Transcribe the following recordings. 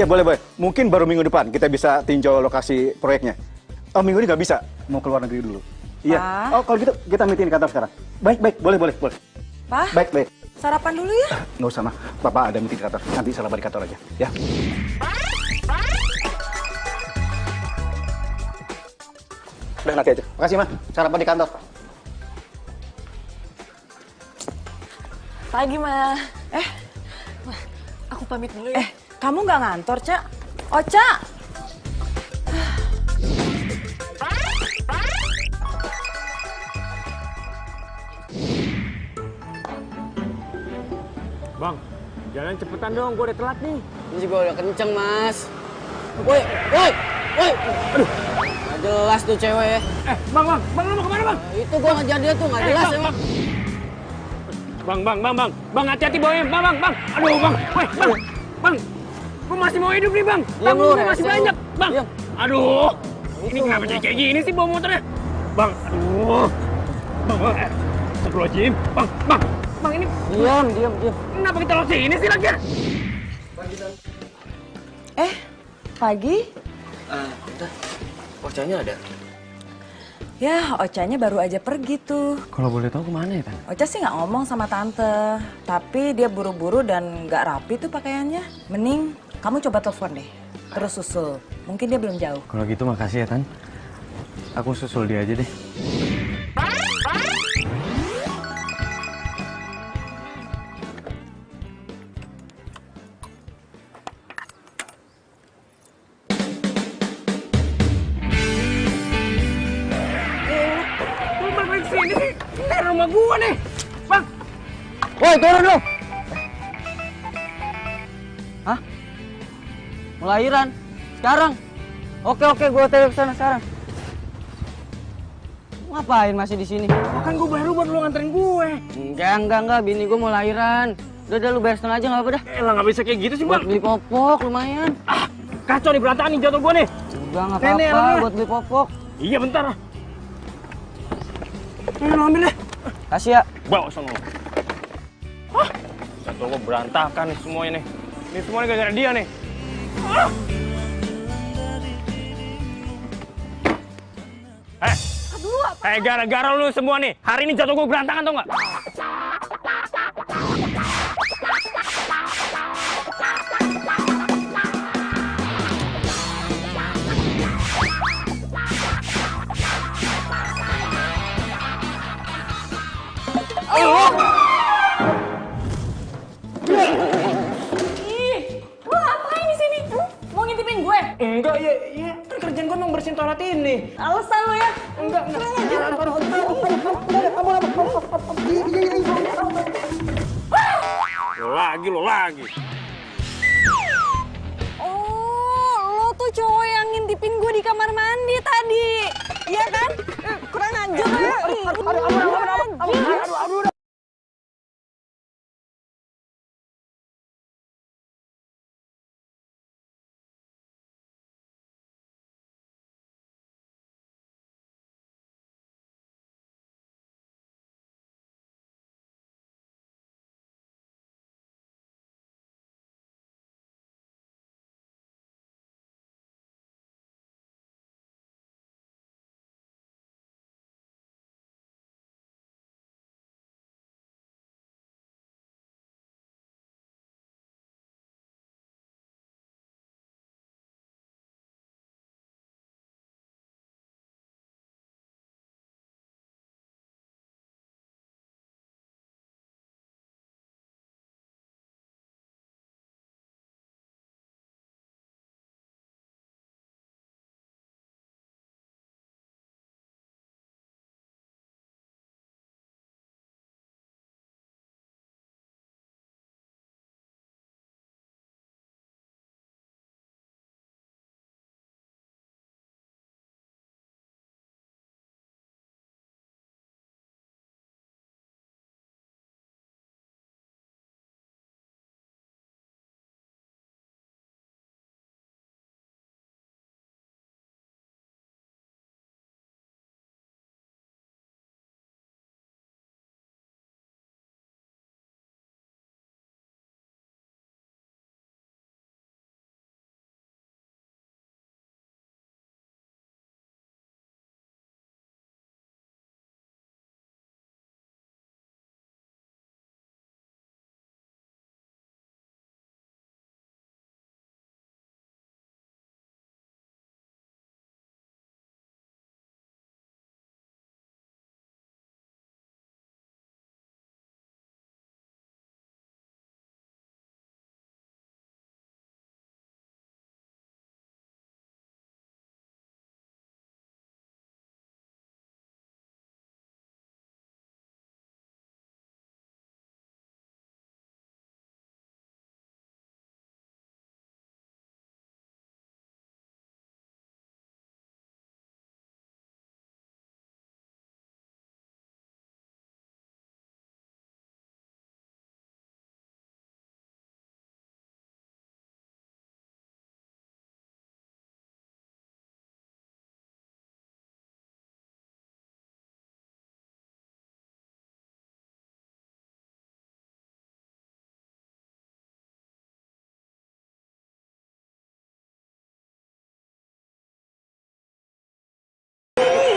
Iya, boleh, boleh. Mungkin baru minggu depan kita bisa tinjau lokasi proyeknya. Oh, minggu ini nggak bisa. Mau keluar negeri dulu. Iya. Pa? Oh, kalau gitu kita meeting di kantor sekarang. Baik, baik. Boleh, boleh, boleh. Pak, Baik, baik. sarapan dulu ya. Nggak usah, mah. Bapak ada meeting di kantor. Nanti salah di kantor aja. Ya. Udah, nanti aja. Makasih, mah. Sarapan di kantor. Pagi, Ma. Wah, aku pamit dulu ya. Kamu nggak ngantor, Cak? Oca! Bang, jalan cepetan dong, gue udah telat nih. Ini juga udah kenceng, Mas. Woi, woi, woi. Aduh, nggak jelas tuh cewek ya. Bang, lu mau kemana, Bang? Itu gua ngejar dia tuh, nggak jelas emang. Bang, hati-hati bawain, bang. Aduh, Bang, bang. Gue masih mau hidup nih, Bang. Diam lu, Gue masih rese. banyak, Bang. Diam. Aduh, ini Itu, kenapa Bang. jadi kayak gini sih bawa motornya? Bang, aduh. Bang. Astagfirullahaladzim. Bang, ini Diam. kenapa kita lewat sini sih lagi? Pagi? Bentar. Ocanya ada? Ya, Ocanya baru aja pergi tuh. Kalau boleh tahu kemana ya, Tan? Oca sih nggak ngomong sama tante, tapi dia buru-buru dan nggak rapi tuh pakaiannya. Mending kamu coba telepon deh, terus susul. Mungkin dia belum jauh. Kalau gitu makasih ya, Tan. Aku susul dia aja deh. Lu balik sini sih? Ini rumah gua nih. Bang, Woi, turun lu. Hah? Melahiran? Sekarang? Oke, gua tanya ke sana sekarang. Ngapain masih di sini? kan gua baru buat lu nganterin gue. Enggak, bini gua mau lahiran. Udah lu beresin aja nggak apa dah. Elah, nggak bisa kayak gitu sih, Buat Bang. beli popok lumayan. Kacau nih, berantakan nih jatuh gua nih. Udah nggak Sini, apa-apa ambil. buat beli popok. Iya, bentar. Lu ambil deh. Kasih ya. Bawa sono. Jatuh gua berantakan nih semuanya nih. Ini semuanya gara-gara dia nih. Gara-gara lu semua nih. Hari ini jatuh gua berantakan tau nggak? Lu ngapain di sini? Mau ngintipin gue? Enggak, ya kan kerjaan gua emang bersihin toilet ini. Alasan lu ya? Enggak. Lo lagi. Oh, lo tuh cowok yang ngintipin gue di kamar mandi tadi. Iya kan? Kurang ajar lo ya. Aduh.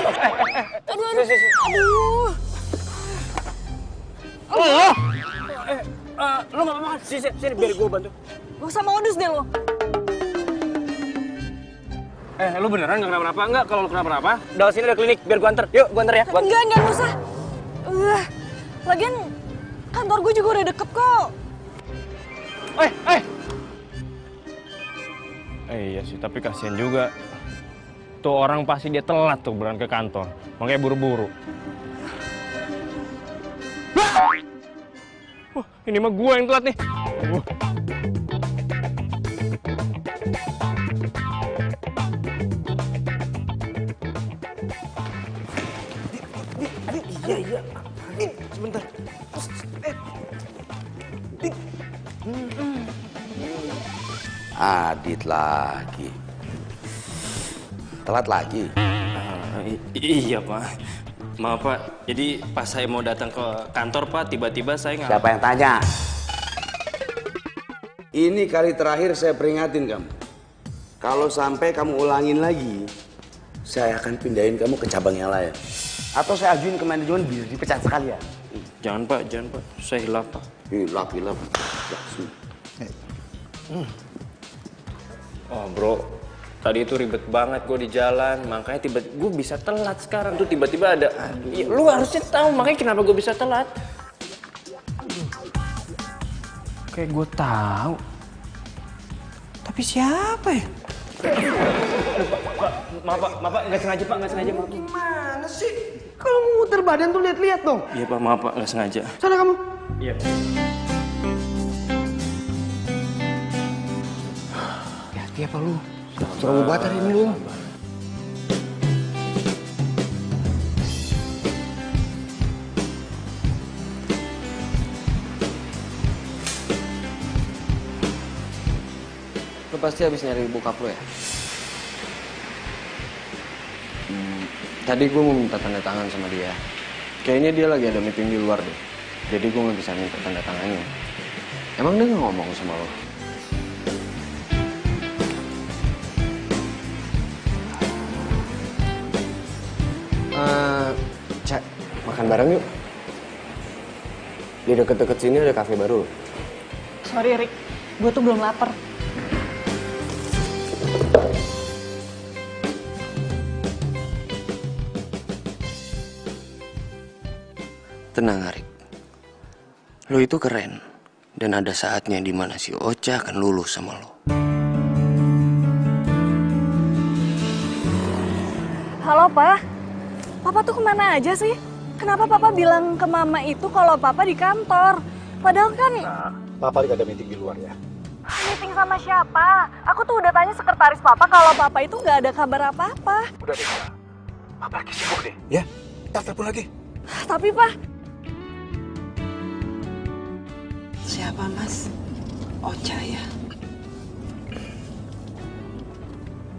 Aduh. Aduh. Oh. Lo nggak apa-apa kan? Sini biar gue bantu. Gak usah modus deh lo. Lo beneran nggak kenapa-napa? Enggak, kalau lo kenapa-napa, dari sini ada klinik, biar gue anter. Yuk, gue anter ya. Enggak usah. Lagian kantor gue juga udah deket kok. Iya sih, tapi kasihan juga. Tuh orang pasti dia telat tuh berangkat ke kantor. Makanya buru-buru. Wah, ini mah gue yang telat nih. Iya. Sebentar. Adit lagi. Telat lagi. Iya Pak. Maaf Pak, jadi pas saya mau datang ke kantor Pak, tiba-tiba saya nggak... Siapa yang tanya? Ini kali terakhir saya peringatin kamu. Kalau sampai kamu ulangin lagi, saya akan pindahin kamu ke cabang yang lain. Atau saya ajuin ke manajemen biar dipecat sekalian. Jangan Pak, saya hilaf Pak. Hilaf. Oh bro, tadi itu ribet banget gue di jalan, makanya tiba-tiba gue bisa telat sekarang tuh tiba-tiba ada. Ya, lu harusnya tahu makanya kenapa gue bisa telat. Kayak gue tahu. Tapi siapa ya? Maaf Pak, nggak sengaja Pak, nggak sengaja Pak. Gimana sih? Kalau muter badan tuh lihat-lihat dong. Iya Pak, maaf Pak, nggak sengaja. Sana kamu. Iya. Hati apa lu? Terlalu buat hari ini lu. Lu pasti habis nyari bokap lu ya? Tadi gue mau minta tanda tangan sama dia. Kayaknya dia lagi ada meeting di luar deh. Jadi gue nggak bisa minta tanda tangannya. Emang dia nggak ngomong sama lo? Cak, makan bareng yuk. Di deket-deket sini ada kafe baru. Sorry Rick, gue tuh belum lapar. Tenang Arik, lo itu keren. Dan ada saatnya dimana si Ocha akan lulus sama lo. Halo Pak, Papa tuh kemana aja sih? Kenapa Papa bilang ke Mama itu kalau Papa di kantor? Padahal kan... Papa lagi ada meeting di luar ya. Meeting sama siapa? Aku tuh udah tanya sekretaris Papa kalau Papa itu nggak ada kabar apa-apa. Udah deh, Papa lagi sibuk deh. Ya, telepon lagi. Tapi Pak... Siapa Mas? Ocha ya?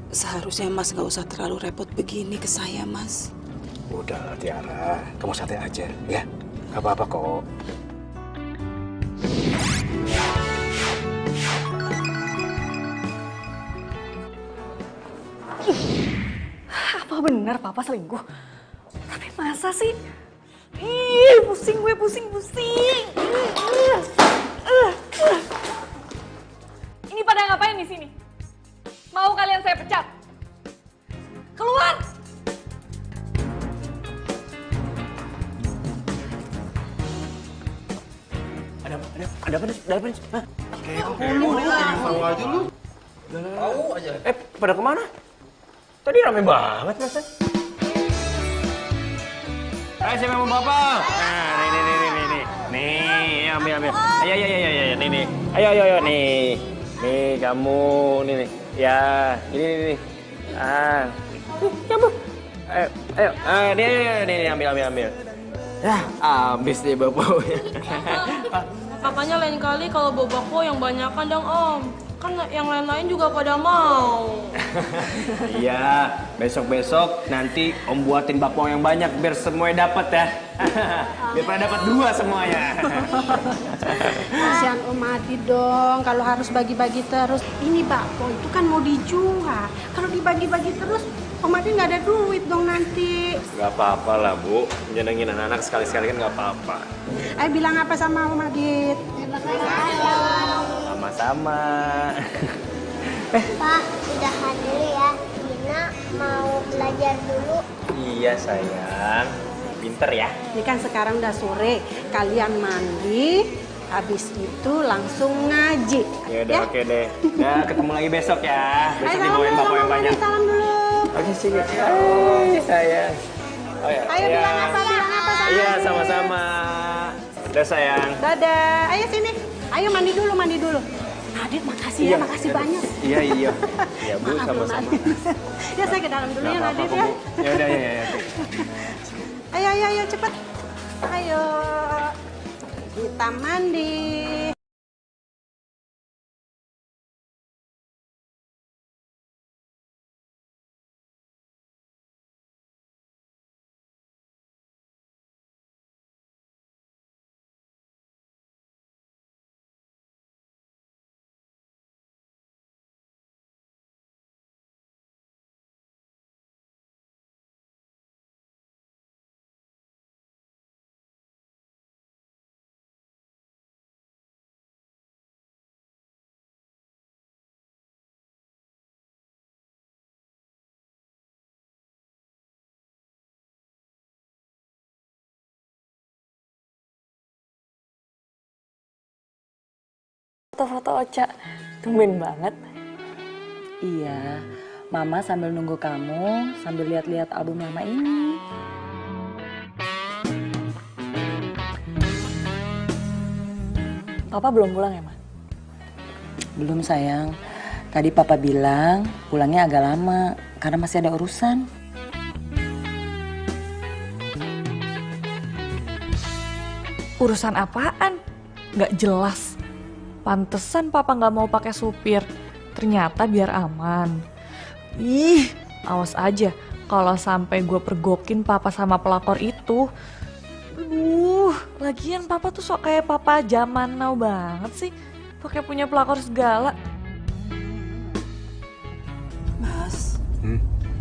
Seharusnya Mas gak usah terlalu repot begini ke saya Mas. Udah Tiara, kamu santai aja ya. Gak apa-apa kok. Apa benar Papa selingkuh? Tapi masa sih? Ih, pusing gue, pusing. Ini pada ngapain di sini? Mau kalian saya pecat? Keluar! Ada apa nih? Hah? Pada kemana? Tadi rame banget Mas. Siapa yang mau bapak? Nah, nih. Nih, ambil. Ayo, nih. Ayo, nih. Nih, kamu, nih. Ya, ini. Kamu. Ayo. Nih, ambil. Ya, habis deh bapaknya. Papanya lain kali kalau bawa bakpo yang banyakan dong Om. Kan yang lain-lain juga pada mau. Iya, besok nanti Om buatin bakpo yang banyak biar semuanya dapat ya. Biar pada dapat 2 semuanya. Kasihan Om Adi dong, kalau harus bagi-bagi terus. Ini bakpo itu kan mau dijual. Kalau dibagi-bagi terus, Om Adit nggak ada duit dong nanti. Gak apa-apa lah, Bu. Nyenengin anak-anak sekali-sekali kan gak apa-apa. Ayo bilang apa sama Om Adit? Sama-sama. Pak, udahan dulu ya. Dina mau belajar dulu. Iya, sayang. Pinter ya. Ini kan sekarang udah sore, kalian mandi, habis itu langsung ngaji. Yaudah, oke deh. Nah, ketemu lagi besok ya. Besok dibawain bapak yang banyak. Salam dulu. Oke, sih. Hai, sayang. Oh, ya. Ayo bilang apa sama Iya, sama-sama. Udah, sayang. Dadah. Ayo sini. Ayo mandi dulu, mandi dulu. Adit, makasih ya, makasih banyak. Iya. Ya, Bu, Maaf, sama-sama. Nadit. Ya, saya ke dalam dulu ya, Nadit ya. Ya udah, ya. Ayo, cepet. Ayo. Kita mandi. Foto-foto Ocha, tumben banget. Iya, Mama sambil nunggu kamu, sambil lihat-lihat album lama ini. Papa belum pulang ya, Ma? Belum, sayang. Tadi Papa bilang pulangnya agak lama, karena masih ada urusan. Urusan apaan? Nggak jelas. Pantesan papa nggak mau pakai supir. Ternyata biar aman. Ih, awas aja kalau sampai gue pergokin papa sama pelakor itu. Lagian papa tuh sok kayak papa zaman now banget sih. Pakai punya pelakor segala. Mas,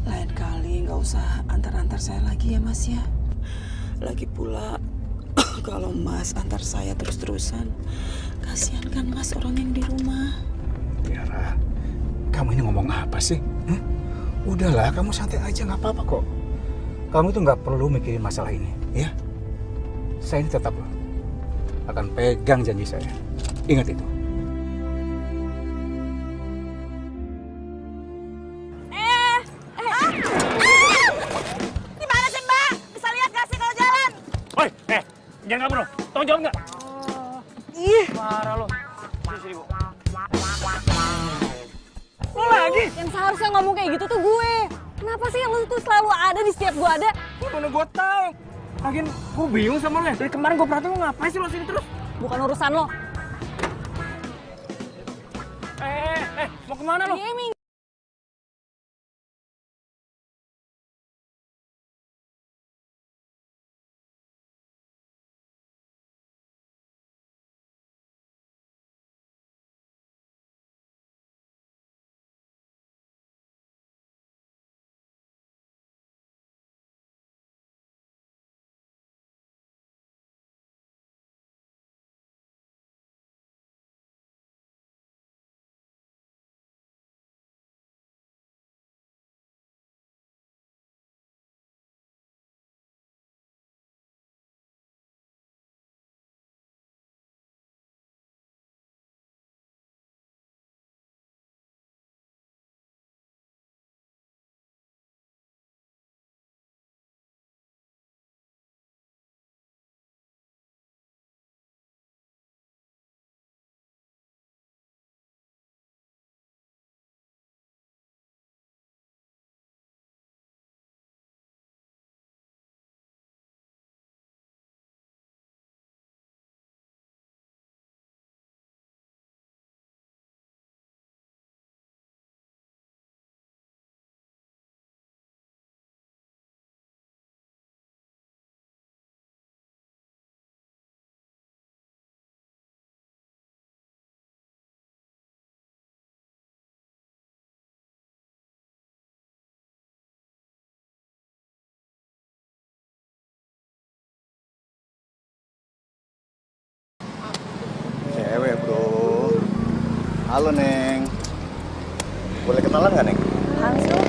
lain kali nggak usah antar-antar saya lagi ya Mas ya. Lagi pula kalau Mas antar saya terus-terusan, kasihan kan Mas orang yang di rumah. Tiara, kamu ini ngomong apa sih? Udahlah, kamu santai aja, nggak apa-apa kok. Kamu tuh nggak perlu mikirin masalah ini, ya. Saya ini tetap akan pegang janji saya. Ingat itu. Gimana sih Mbak? Bisa lihat gak sih kalau jalan? Woi, jangan kabur loh. Tolong jawab nggak? Ih, Marah lo. Sini, Bu. lo lagi? Yang seharusnya ngomong kayak gitu tuh gue. Kenapa sih lo tuh selalu ada di setiap gue ada? Mana gue tahu. Lagian gue bingung sama lo ya. Dari kemarin gue perhatiin lo ngapain sih lo sini terus? Bukan urusan lo. Mau kemana lo? Halo, Neng. Boleh kenalan nggak, Neng? Langsung.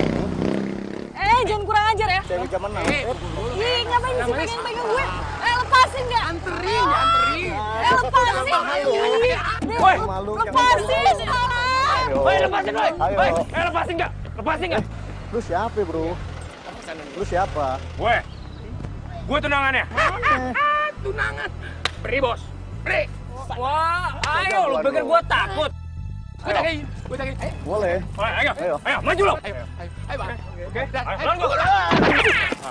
Jangan kurang ajar ya. Cewek zaman now. Ih, ngapain sih pegang-pegang gue? Lepasin nggak? Anterin. Lepasin. Woi, Lepasin. Woi, lepasin, woi. Woi, lepasin nggak? Lepasin nggak? Lu siapa, bro? Lu siapa? Gue tunangannya. Tunangan. Beri, bos. Beri. Wah, ayo, lu pikir gue takut? Gue takin. Boleh. Ayo, maju lo. Ayo, oke.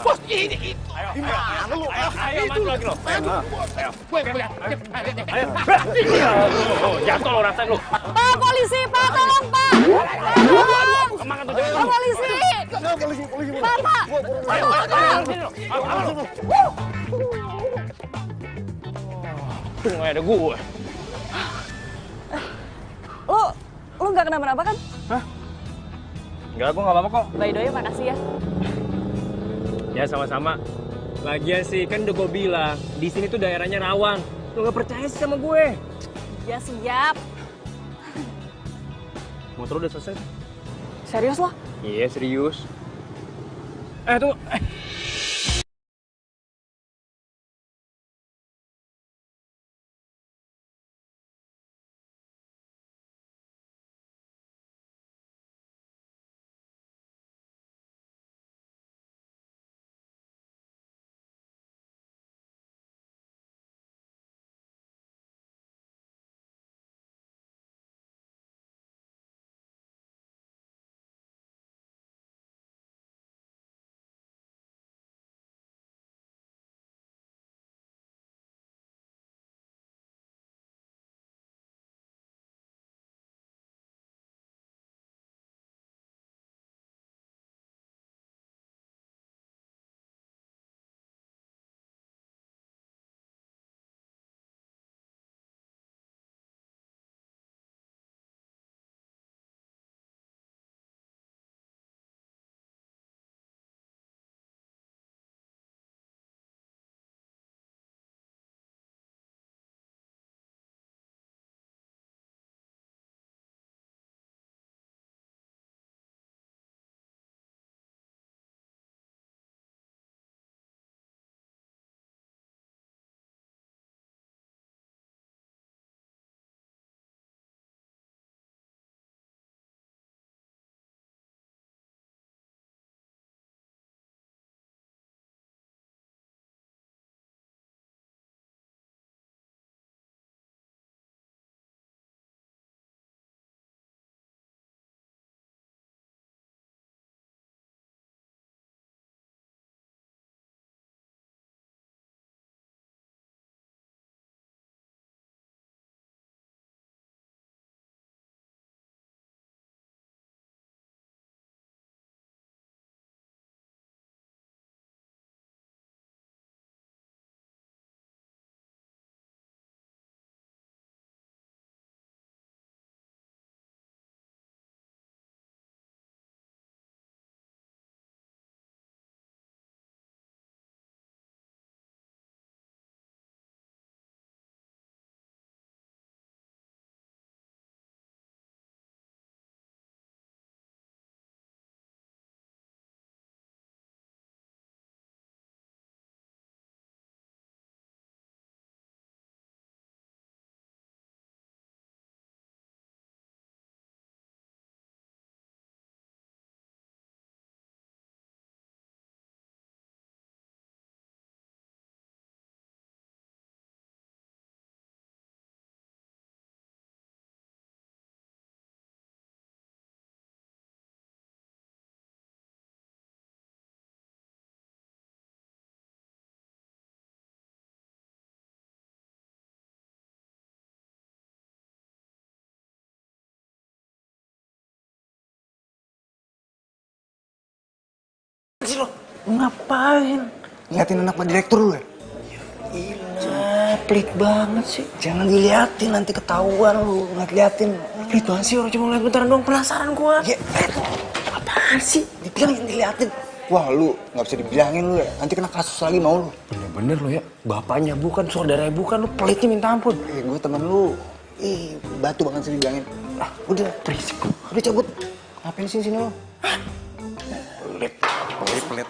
Bos, ini. Ayo, maju lagi lo. Ayo. Jatuh lo rasain lo. Pak, polisi, Pak, tolong, Pak. Tolong. Kemana tuh? Pak, polisi. Polisi. Pak. Ayo, sini lo. Tunggu ada gue. Lu nggak kenapa-napa kan? Hah? Enggak, gue nggak apa-apa kok. By the way, makasih ya. Ya sama-sama. Lagian sih kan udah gue bilang di sini tuh daerahnya rawan. Lu nggak percaya sih sama gue? Ya siap. Motor udah selesai? Serius lo? Iya serius. Tuh. Sih lo, ngapain? Liatin anak Pak Direktur lu ya? Pelit banget sih. Jangan diliatin, nanti ketahuan lu. Nggak liatin. Pelit banget sih, orang cuma ngeliat bentaran doang. Penasaran gua. Ya, apaan sih? Dibilangin diliatin. Wah, lu nggak bisa dibilangin lu ya. Nanti kena kasus lagi mau lu. Bener-bener lo ya. Bapaknya bukan, saudara bukan. Lu pelitnya minta ampun. Gua temen lu. Batu banget sih dibilangin. Udah, berisik. Udah cabut. Ngapain sini lo? Pelit.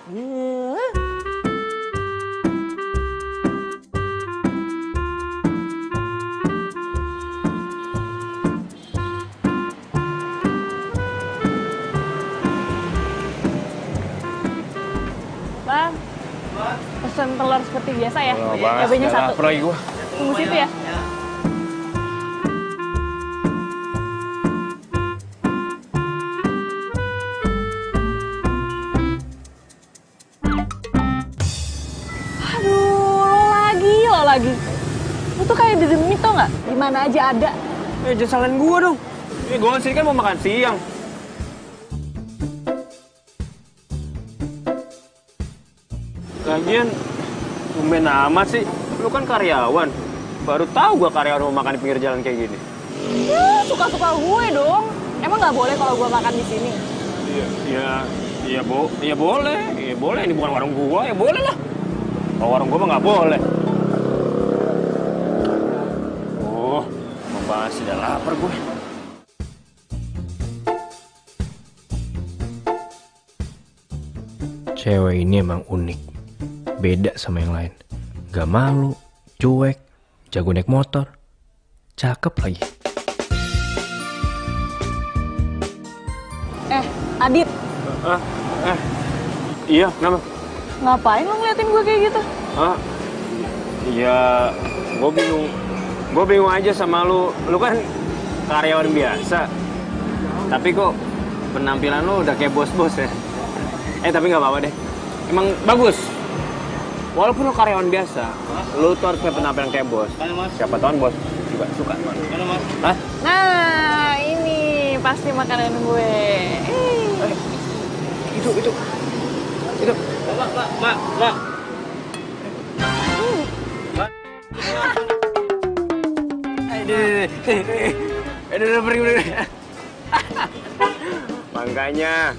Bang, pesen telur seperti biasa ya. Oh, banget. Cabenya Udah 1. lapar lagi gua. Tunggu situ ya. Aduh, lo lagi. Lo tuh kayak di demit tau nggak? Di mana aja ada. Jangan salahin gua dong. Gua kesini kan mau makan siang. Lagian, tumben amat sih. Lu kan karyawan. Baru tahu gua karyawan mau makan di pinggir jalan kayak gini. Ya, suka-suka gue dong. Emang nggak boleh kalau gue makan di sini? Iya boleh. Iya boleh, ini bukan warung gua, ya boleh lah. Kalau warung gua mah nggak boleh. Oh, mau bahas udah lapar gue. Cewek ini emang unik. Beda sama yang lain. Gak malu, cuek, jago naik motor. Cakep lagi. Adit, Iya, kenapa? ngapain lo ngeliatin gue kayak gitu? Iya, gue bingung aja sama lu. Lu kan karyawan biasa. Tapi kok penampilan lu udah kayak bos-bos ya? Tapi nggak apa-apa deh. Emang bagus. Walaupun lu karyawan biasa, lu tuh harus punya penampilan kayak bos. Siapa tahu bos juga suka. Hah? Nah, ini pasti makanan gue. Itu. Mbak. Udah pergi. Makanya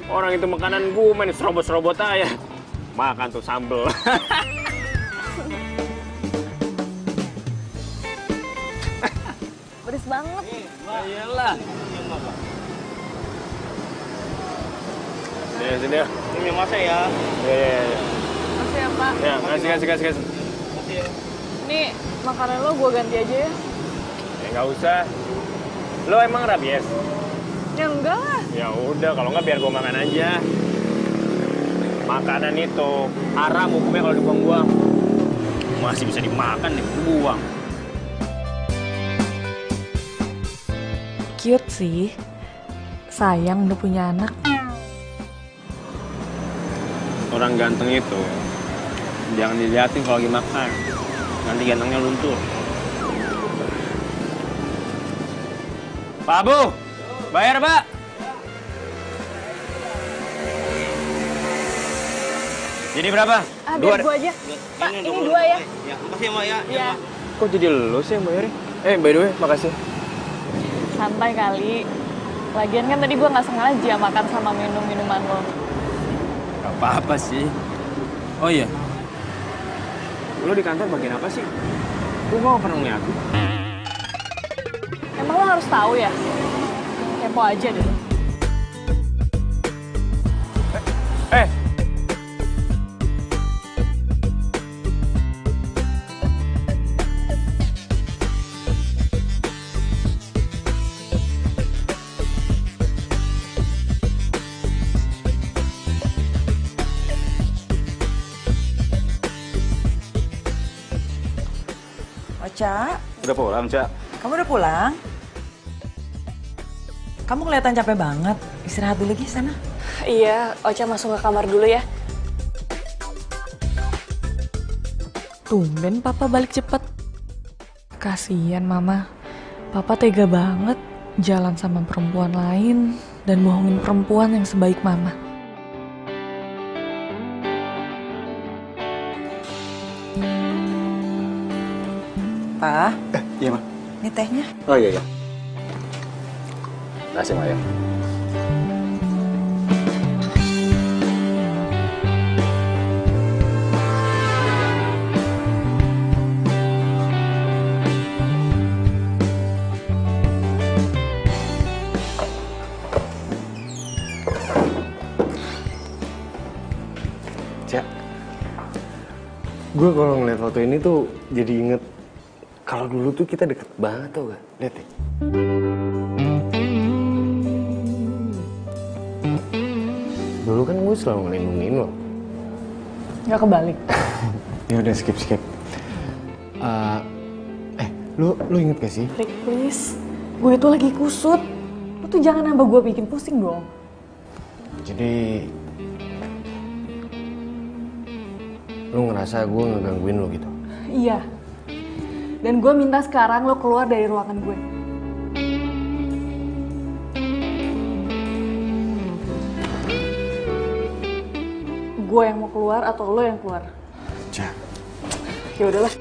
orang itu makanan gue main serobot-serobot aja. Makan tuh sambel. Pedes banget. Iyalah. Sini. Ini masak ya. Iya. Makasih ya, Pak. Ya, kasih. Nih, makanan lo gue ganti aja ya. Nggak usah. Lo emang rabies? Ya enggak lah. Ya udah, kalau nggak biar gue makan aja. Makanan itu haram hukumnya kalau dibuang-buang. Masih bisa dimakan, dibuang. Cute sih. Sayang udah punya anak. Orang ganteng itu jangan diliatin kalau lagi makan. Nanti gantengnya luntur. Pak Bu, bayar Pak. Jadi berapa? Biar gue aja. Pak, ini 2 ya. Ya, makasih ya, Mak ya. Iya. Kok jadi lo sih yang bayarin? By the way, makasih. Santai kali. Lagian kan tadi gue nggak sengaja makan sama minuman lo. Gak apa-apa sih. Oh iya. Lo di kantor bagian apa sih? Gue gak pernah ngeliat. Emang lo harus tahu ya? Kepo aja deh. Ocha, Udah pulang, Cak? kamu udah pulang? Kamu kelihatan capek banget. Istirahat dulu lagi sana. Iya, Ocha masuk ke kamar dulu ya. Tumben Papa balik cepet. Kasian Mama. Papa tega banget jalan sama perempuan lain dan bohongin perempuan yang sebaik Mama. Pa, Iya, Ma. ini tehnya. Oh iya. Terima kasih, Ma ya. Cak, gue kalau ngeliat foto ini tuh jadi inget kalau dulu tuh kita deket banget tau gak? Lihat deh. Dulu kan gue selalu ngelindungin lo. Nggak kebalik. Ya udah skip. Lu inget gak sih? Rick, please. Gue itu lagi kusut. Lu tuh jangan nambah gue bikin pusing dong. Jadi lu ngerasa gue ngegangguin lo gitu? Iya. Dan gue minta sekarang lo keluar dari ruangan gue. Gue yang mau keluar atau lo yang keluar? Cak. Ya udahlah.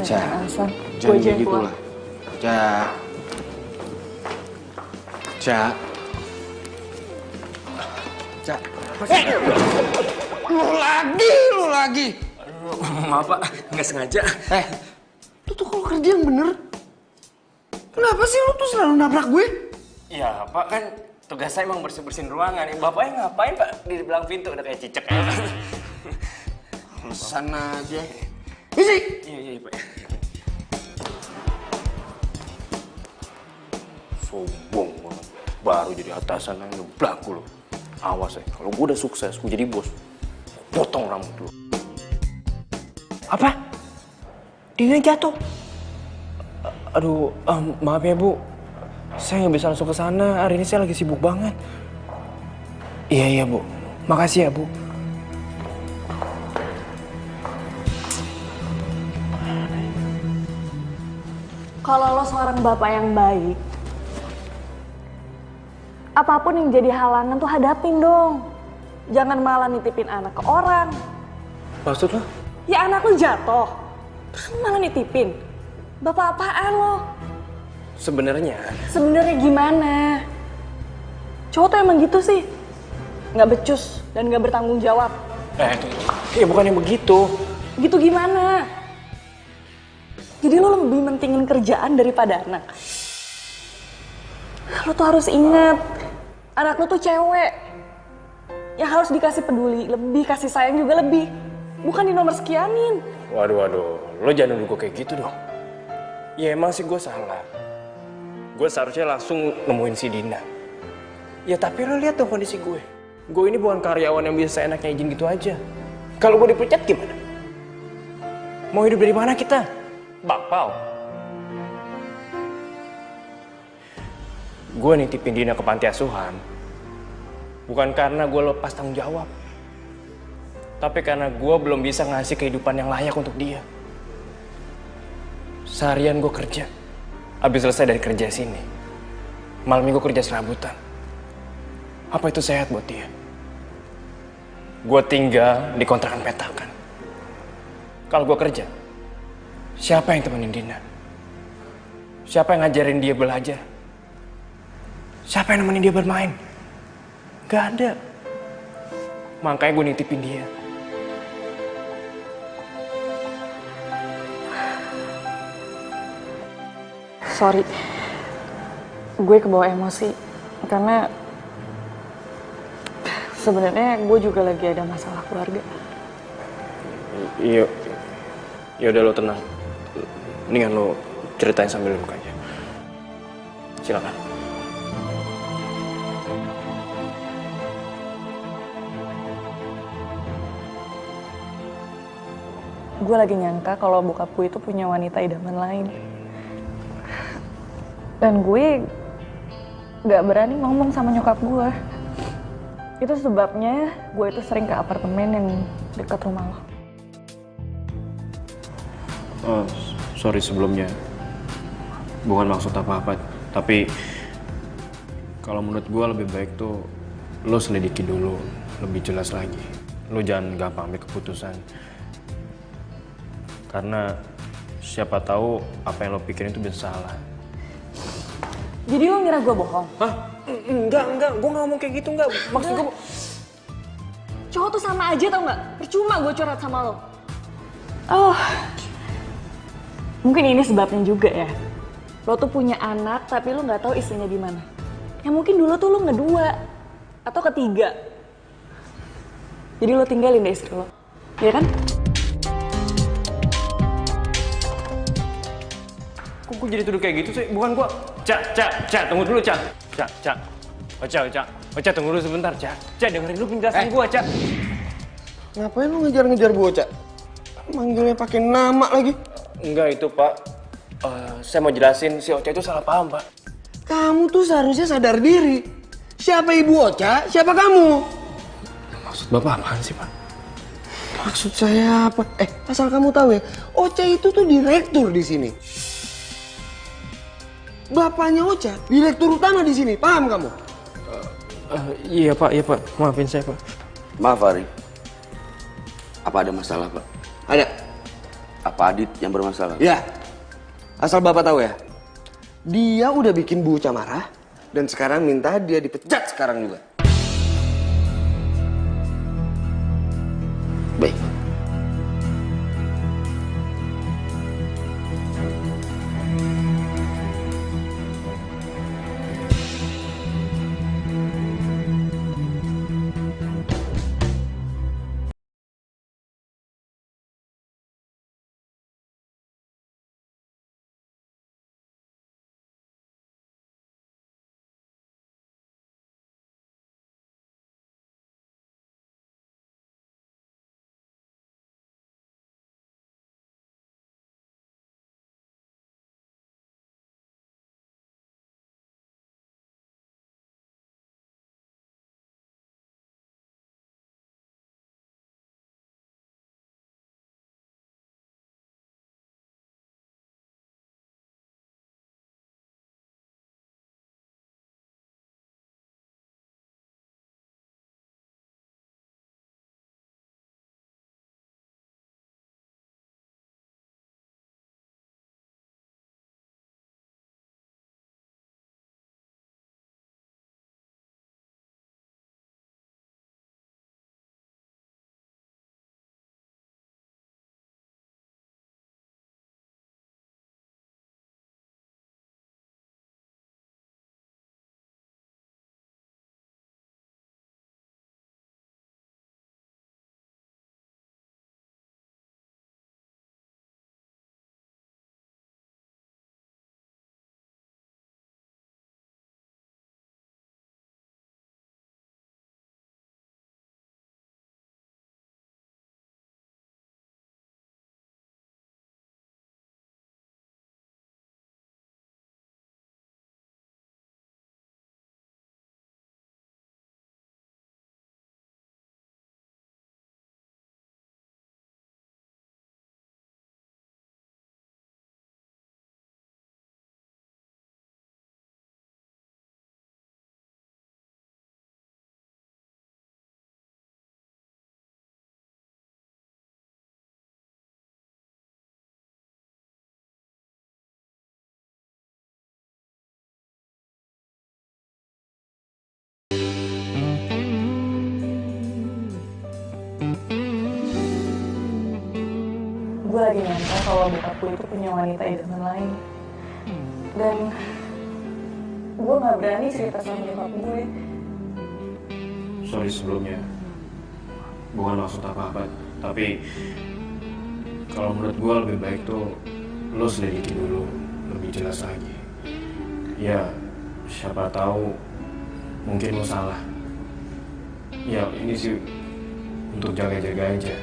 Cak. Alasan. Jangan Gue aja yang gitu keluar. lah. Cak. Cak. Cak. Lu lagi. Maaf Pak, nggak sengaja. Lu tuh kalau kerja yang bener. Kenapa sih lu tuh selalu nabrak gue? Ya Pak, kan tugas saya emang bersih-bersihin ruangan. Bapaknya ngapain Pak di belakang pintu, udah kayak cicak ya. Alasan aja. Isi! Iya Pak. Sombong banget. Baru jadi atasan yang ngeblaku lo. Awas ya, kalau gue udah sukses, gue jadi bos. Potong rambut lo. Apa? Dia jatuh. Aduh, maaf ya Bu. Saya nggak bisa langsung ke sana. Hari ini saya lagi sibuk banget. Iya Bu. Makasih ya Bu. Kalau lo seorang bapak yang baik, apapun yang jadi halangan tuh hadapin dong. Jangan malah nitipin anak ke orang. Maksud lo? Ya anak lo jatuh, terus malah nitipin. Bapak apaan lo? Sebenarnya Gimana? Cowok tuh emang gitu sih. Nggak becus dan nggak bertanggung jawab. Ya bukannya begitu. Gitu gimana? Jadi lo lebih mentingin kerjaan daripada anak. Lo tuh harus ingat, anak lo tuh cewek. Yang harus dikasih peduli, lebih kasih sayang juga lebih. Bukan di nomor sekianin. Waduh, lo jangan nuduh gue kayak gitu dong. Ya emang sih gue salah. Gue seharusnya langsung nemuin si Dina. Ya tapi lo lihat tuh kondisi gue. Gue ini bukan karyawan yang bisa seenaknya izin gitu aja. Kalau gue dipecat gimana? Mau hidup dari mana kita? Bakpao. Gue nitipin Dina ke panti asuhan. Bukan karena gue lepas tanggung jawab. Tapi karena gue belum bisa ngasih kehidupan yang layak untuk dia. Seharian gue kerja. Habis selesai dari kerja sini. Malam minggu kerja serabutan. Apa itu sehat buat dia? Gue tinggal di kontrakan petakan. Kalau gue kerja, siapa yang temenin Dina? Siapa yang ngajarin dia belajar? Siapa yang nemenin dia bermain? Gak ada. Makanya gue nitipin dia. Sorry, gue kebawa emosi karena sebenarnya gue juga lagi ada masalah keluarga. Iya, ya udah lo tenang. Mendingan lo ceritain sambil duduk aja. Silakan. Gue lagi nyangka kalau bokap gue itu punya wanita idaman lain. Dan gue gak berani ngomong sama nyokap gue. Itu sebabnya gue itu sering ke apartemen yang dekat rumah lo. Sorry sebelumnya. Bukan maksud apa-apa. Tapi kalau menurut gue lebih baik tuh lo selidiki dulu. Lebih jelas lagi. Lo jangan gampang ambil keputusan. Karena siapa tahu apa yang lo pikirin itu bisa salah. Jadi lo ngira gue bohong? Hah? Enggak. Gue gak ngomong kayak gitu, enggak. Maksud gue... Cowok tuh sama aja tau gak? Percuma gue curhat sama lo. Oh, mungkin ini sebabnya juga ya. Lo tuh punya anak tapi lo gak tahu istrinya di mana. Ya mungkin dulu tuh lo ngedua. atau ketiga. Jadi lo tinggalin deh istri lo, ya kan? Kok gue jadi tuduh kayak gitu sih? Bukan gua. Cak, tunggu dulu, Cak. Cak. Cak, tunggu dulu sebentar, Cak. Cak, dengerin dulu penjelasan gua, Cak. Ngapain lu ngejar-ngejar gua, Cak? Manggilnya pakai nama lagi. Enggak itu, Pak. Saya mau jelasin si Ocha itu salah paham, Pak. Kamu tuh seharusnya sadar diri. Siapa ibu Ocha? Siapa kamu? Maksud Bapak apaan sih, Pak? Maksud saya apa? Asal kamu tahu ya, Ocha itu tuh direktur di sini. Bapaknya Ocha, direktur utama di sini. Paham kamu? Iya, Pak. Maafin saya, Pak. Maaf, Ari. Apa ada masalah, Pak? Ada. Apa Adit yang bermasalah? Ya. Asal Bapak tahu ya, dia udah bikin Bu Ocha marah dan sekarang minta dia dipecat sekarang juga. Baik. Gue lagi nyangka kalau bokap gue itu punya wanita idaman lain. Dan gue gak berani cerita sama nyokap gue. Sorry sebelumnya. Bukan maksud apa-apa. Tapi kalau menurut gue lebih baik tuh lo selidiki dulu lebih jelas lagi. Ya, siapa tahu mungkin lo salah. Ya, ini sih untuk jaga-jaga aja.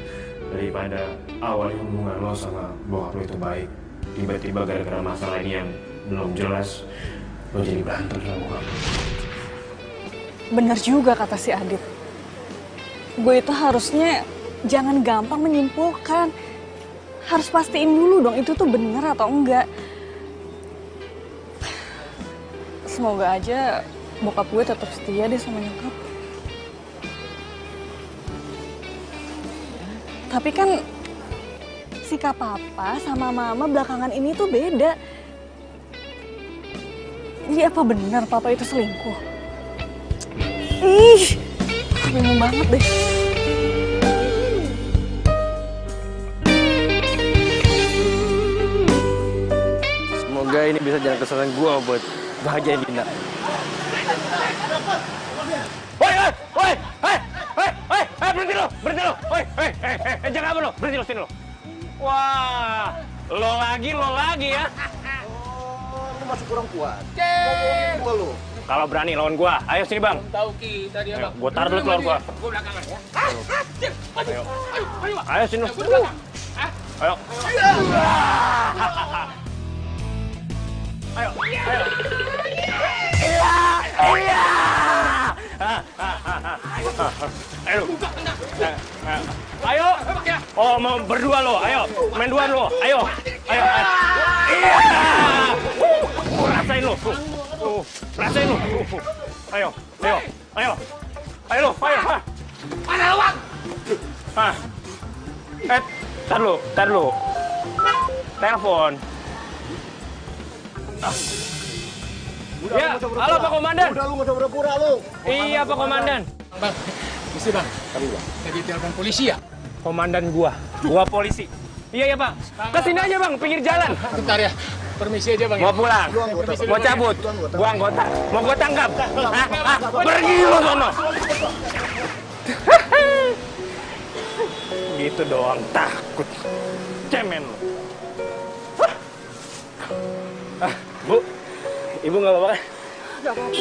Daripada awalnya hubungan lo sama bokap lo itu baik, tiba-tiba gara-gara masalah ini yang belum jelas, lo jadi berantem sama bokap lo. Bener juga kata si Adit. Gue itu harusnya jangan gampang menyimpulkan. Harus pastiin dulu dong itu tuh bener atau enggak. Semoga aja bokap gue tetap setia deh sama nyokap. Tapi kan sikap papa sama mama belakangan ini tuh beda. Jadi apa benar papa itu selingkuh? Ih, bingung banget deh. Semoga ini bisa jalan kesalahan gue buat bahagiain Dina. Woi, Berhenti lo. Jangan apa lo. Berhenti lo sini lo. Wah, lo lagi ya. Lu masih kurang kuat. Gua lo. Kalau berani lawan gua, ayo sini bang. Tahu kita dia bang. Gua taruh dulu telur gua. Gua belakangan ya. Ayo sini lo. Ayo. Ayo. Ayo. Oh, mau berdua lo. Ayo, main dua lo. Ayo. Ayo. Iya. Rasain lo. Rasain lo. Ayo. Ayo. Ayo lo. Ayo. Mana lo bang? Tar lu. Telepon. Ya, halo Pak Komandan. Udah lu nggak usah pura-pura lu. Iya Pak Komandan. Bang, mesti bang. Tadi telepon polisi ya? Komandan gua polisi. Iya Pak. Kesini aja Bang, pinggir jalan. Bentar ya. Permisi aja bang. Mau pulang, mau cabut, gua anggota, mau gua tangkap. Pergi lu sono. Gitu doang takut. Cemen lu. Bu, Ibu nggak apa-apa kan? Nggak apa-apa.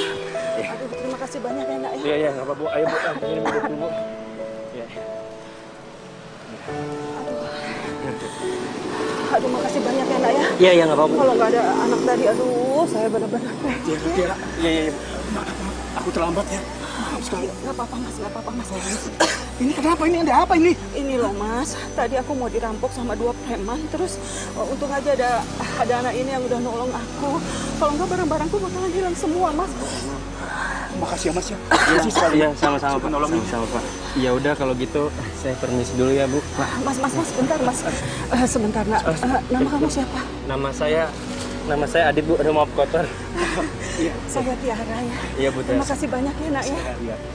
Aduh, terima kasih banyak ya, Nak. Iya, nggak apa-apa, Bu. Ayo, Bu. Ini duduk dulu, Bu. Iya. Aduh, makasih banyak ya, Nak ya. Iya, nggak apa-apa. Kalau nggak ada anak tadi, aduh, saya benar-benar. Iya. Aku terlambat ya. Nggak apa-apa, Mas. Nggak apa-apa, Mas. Ini kenapa? Ini ada apa ini? Ini loh, Mas. Tadi aku mau dirampok sama 2 preman. Terus untung aja ada anak ini yang udah nolong aku. Kalau nggak barang-barangku bakalan hilang semua, Mas. Makasih ya, Mas ya. Iya, sama-sama Pak. Sama-sama Pak. Ya udah kalau gitu saya permisi dulu ya, Bu. Mas, bentar, Mas. Sebentar, Nak. Nama kamu siapa? Nama saya Adit, Bu. Ada maaf kotor. Saya Tiara ya. Iya, Bu. Terima kasih banyak ya, Nak ya.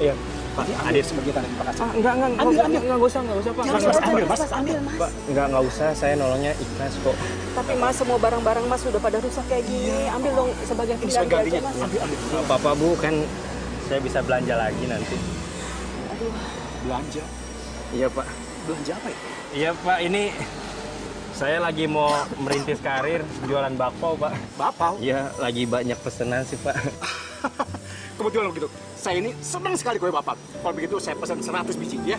Iya. Pak, Adit sebagai terima kasih. Enggak usah, Pak. Ambil, Mas. Enggak usah, saya nolongnya ikhlas kok. Tapi Mas, semua barang-barang Mas sudah pada rusak kayak gini. Ambil dong sebagai pengganti aja, Mas. Nggak apa-apa, Bu, kan saya bisa belanja lagi nanti. Aduh. Belanja? Iya, Pak. Belanja apa ya? Iya, Pak, ini saya lagi mau merintis karir jualan bakpao, Pak. Bakpao? Iya, lagi banyak pesanan sih, Pak. Kebetulan begitu. Saya ini senang sekali kue Bapak. Kalau begitu saya pesan 100 biji ya.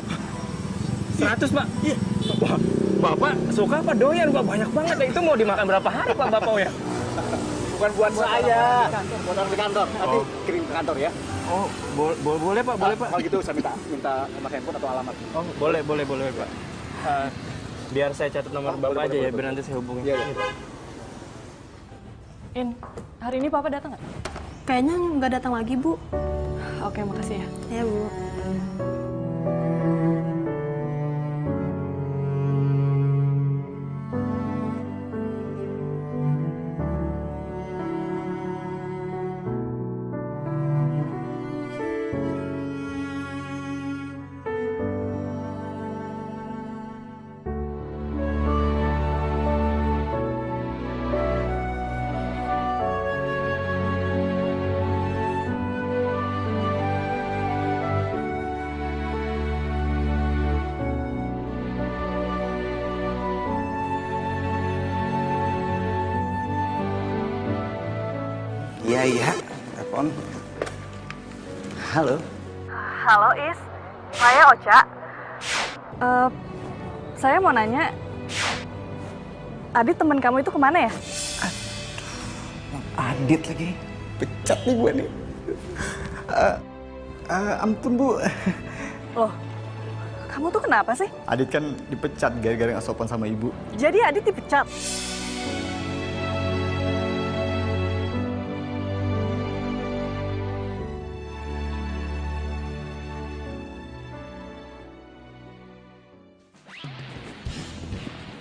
100, Pak? Iya. Bapak suka apa doyan, Pak? Banyak banget. Itu mau dimakan berapa hari, Pak, bakpao ya? Bukan buat saya. Buat orang di kantor. Nanti kirim ke kantor ya. Oh, boleh, Pak. Boleh, Pak. Kalau gitu saya minta nomor handphone atau alamat. Oh, boleh, Pak. Biar saya catat nomor Bapak aja ya, biar nanti saya hubungin. Iya. In, hari ini Papa datang nggak? Kayaknya nggak datang lagi, Bu. Oke, makasih ya. Ya, Bu. Iya, telepon. Halo. Halo, Is. Saya Ocha. Saya mau nanya, Adit teman kamu itu kemana ya? Adit lagi. Pecat nih gue nih. Ampun, Bu. Loh, kamu tuh kenapa sih? Adit kan dipecat gara-gara nggak sopan sama ibu. Jadi Adit dipecat?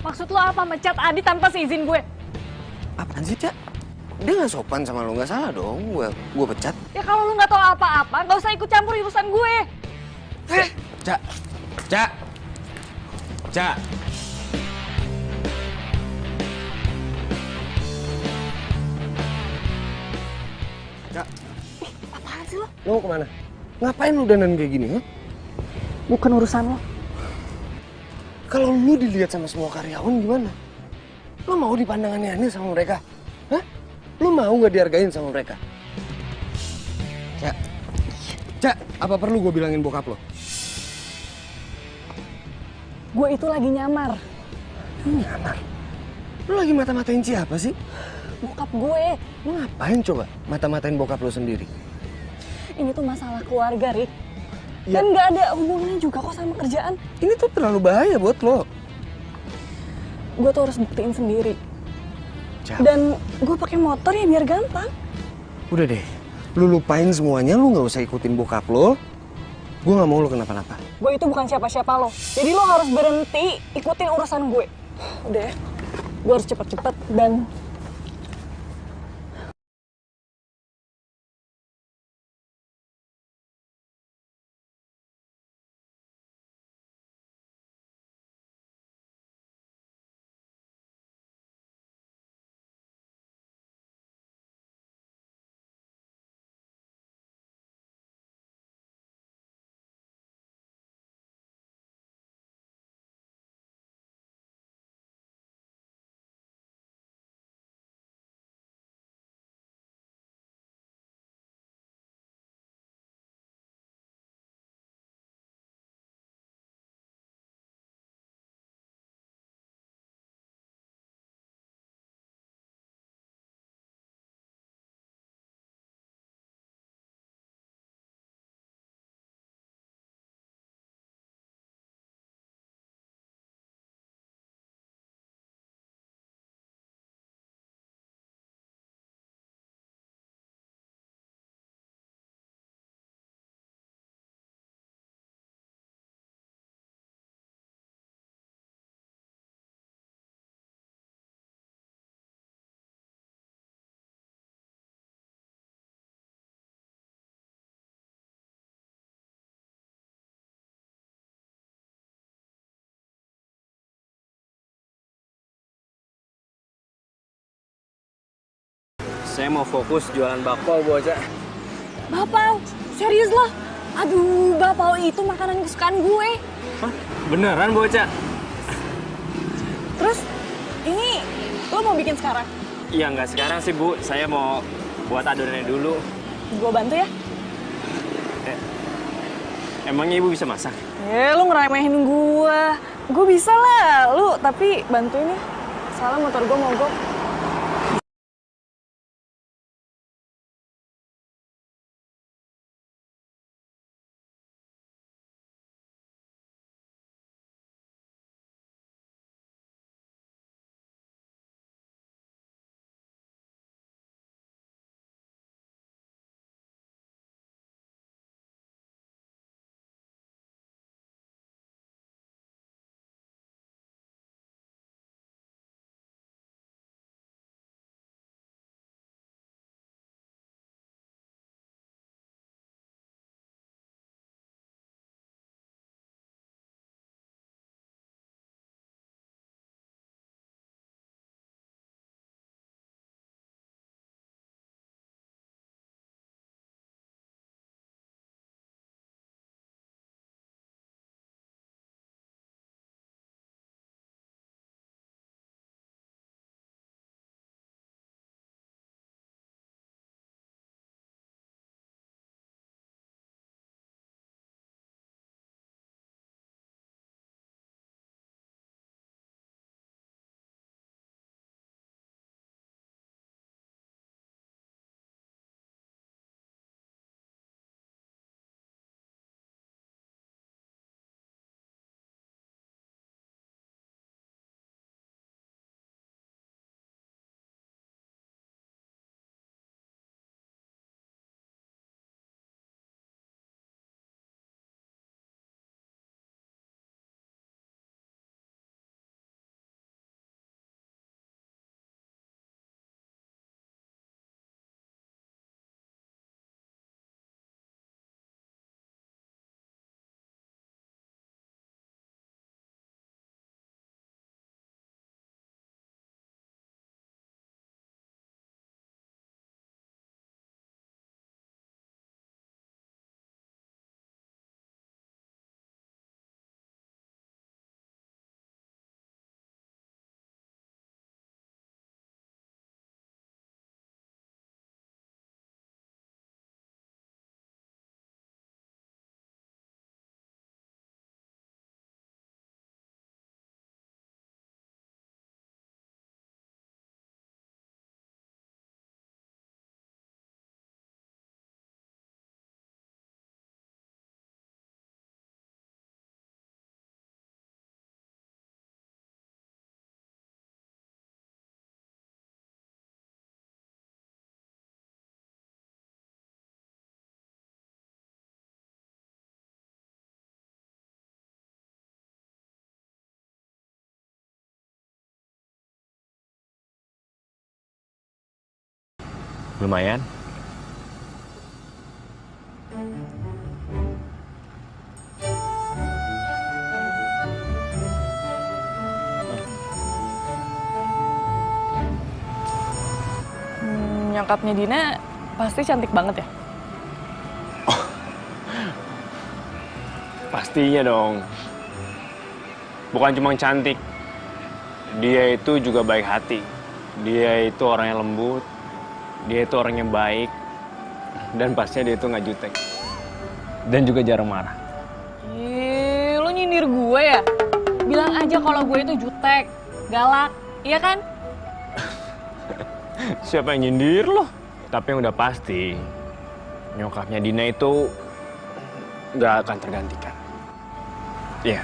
Maksud lo apa mecat Adit tanpa seizin gue? Apaan sih, Cak? Dia nggak sopan sama lo, nggak salah dong. Gue pecat. Ya kalau lo nggak tahu apa-apa, nggak usah ikut campur urusan gue. Cak. Apaan sih lo? Lo mau kemana? Ngapain lu dandan kayak gini, ha? Bukan urusan lo. Kalau lu dilihat sama semua karyawan gimana? Lu mau dipandang aneh-aneh sama mereka? Hah? Lu mau nggak dihargain sama mereka? Cak, apa perlu gue bilangin bokap lo? Gue itu lagi nyamar. Nyamar? Lu lagi mata-matain siapa sih? Bokap gue. Lu ngapain coba mata-matain bokap lo sendiri? Ini tuh masalah keluarga, Rick. Ya. Dan nggak ada hubungannya juga kok sama kerjaan. Ini tuh terlalu bahaya buat lo. Gue tuh harus buktiin sendiri. Dan gue pakai motor ya biar gampang. Udah deh, lu lupain semuanya, lu nggak usah ikutin bokap lo. Gue nggak mau lo kenapa-napa. Gue itu bukan siapa-siapa lo. Jadi lo harus berhenti ikutin urusan gue. Udah ya, gue harus cepet-cepet dan... Saya mau fokus jualan bakpao, bocah. Bapau? Serius lo? Aduh, bapau itu makanan kesukaan gue. Hah? Beneran, bocah? Terus, ini lo mau bikin sekarang? Iya, nggak sekarang sih, Bu. Saya mau buat adonannya dulu. Gue bantu ya? Emangnya Ibu bisa masak? Lo ngeremehin gue. Gue bisa lah, lu tapi bantuin ya. Soalnya motor gue mogok. Lumayan. Nyokapnya Dina pasti cantik banget ya? Pastinya dong. Bukan cuma cantik. Dia itu juga baik hati. Dia itu orang yang lembut. Dia itu orang yang baik. Dan pastinya dia itu nggak jutek. Dan juga jarang marah. Ih, lu nyindir gue ya? Bilang aja kalau gue itu jutek, galak, iya kan? Siapa yang nyindir loh? Tapi yang udah pasti, nyokapnya Dina itu nggak akan tergantikan. Iya.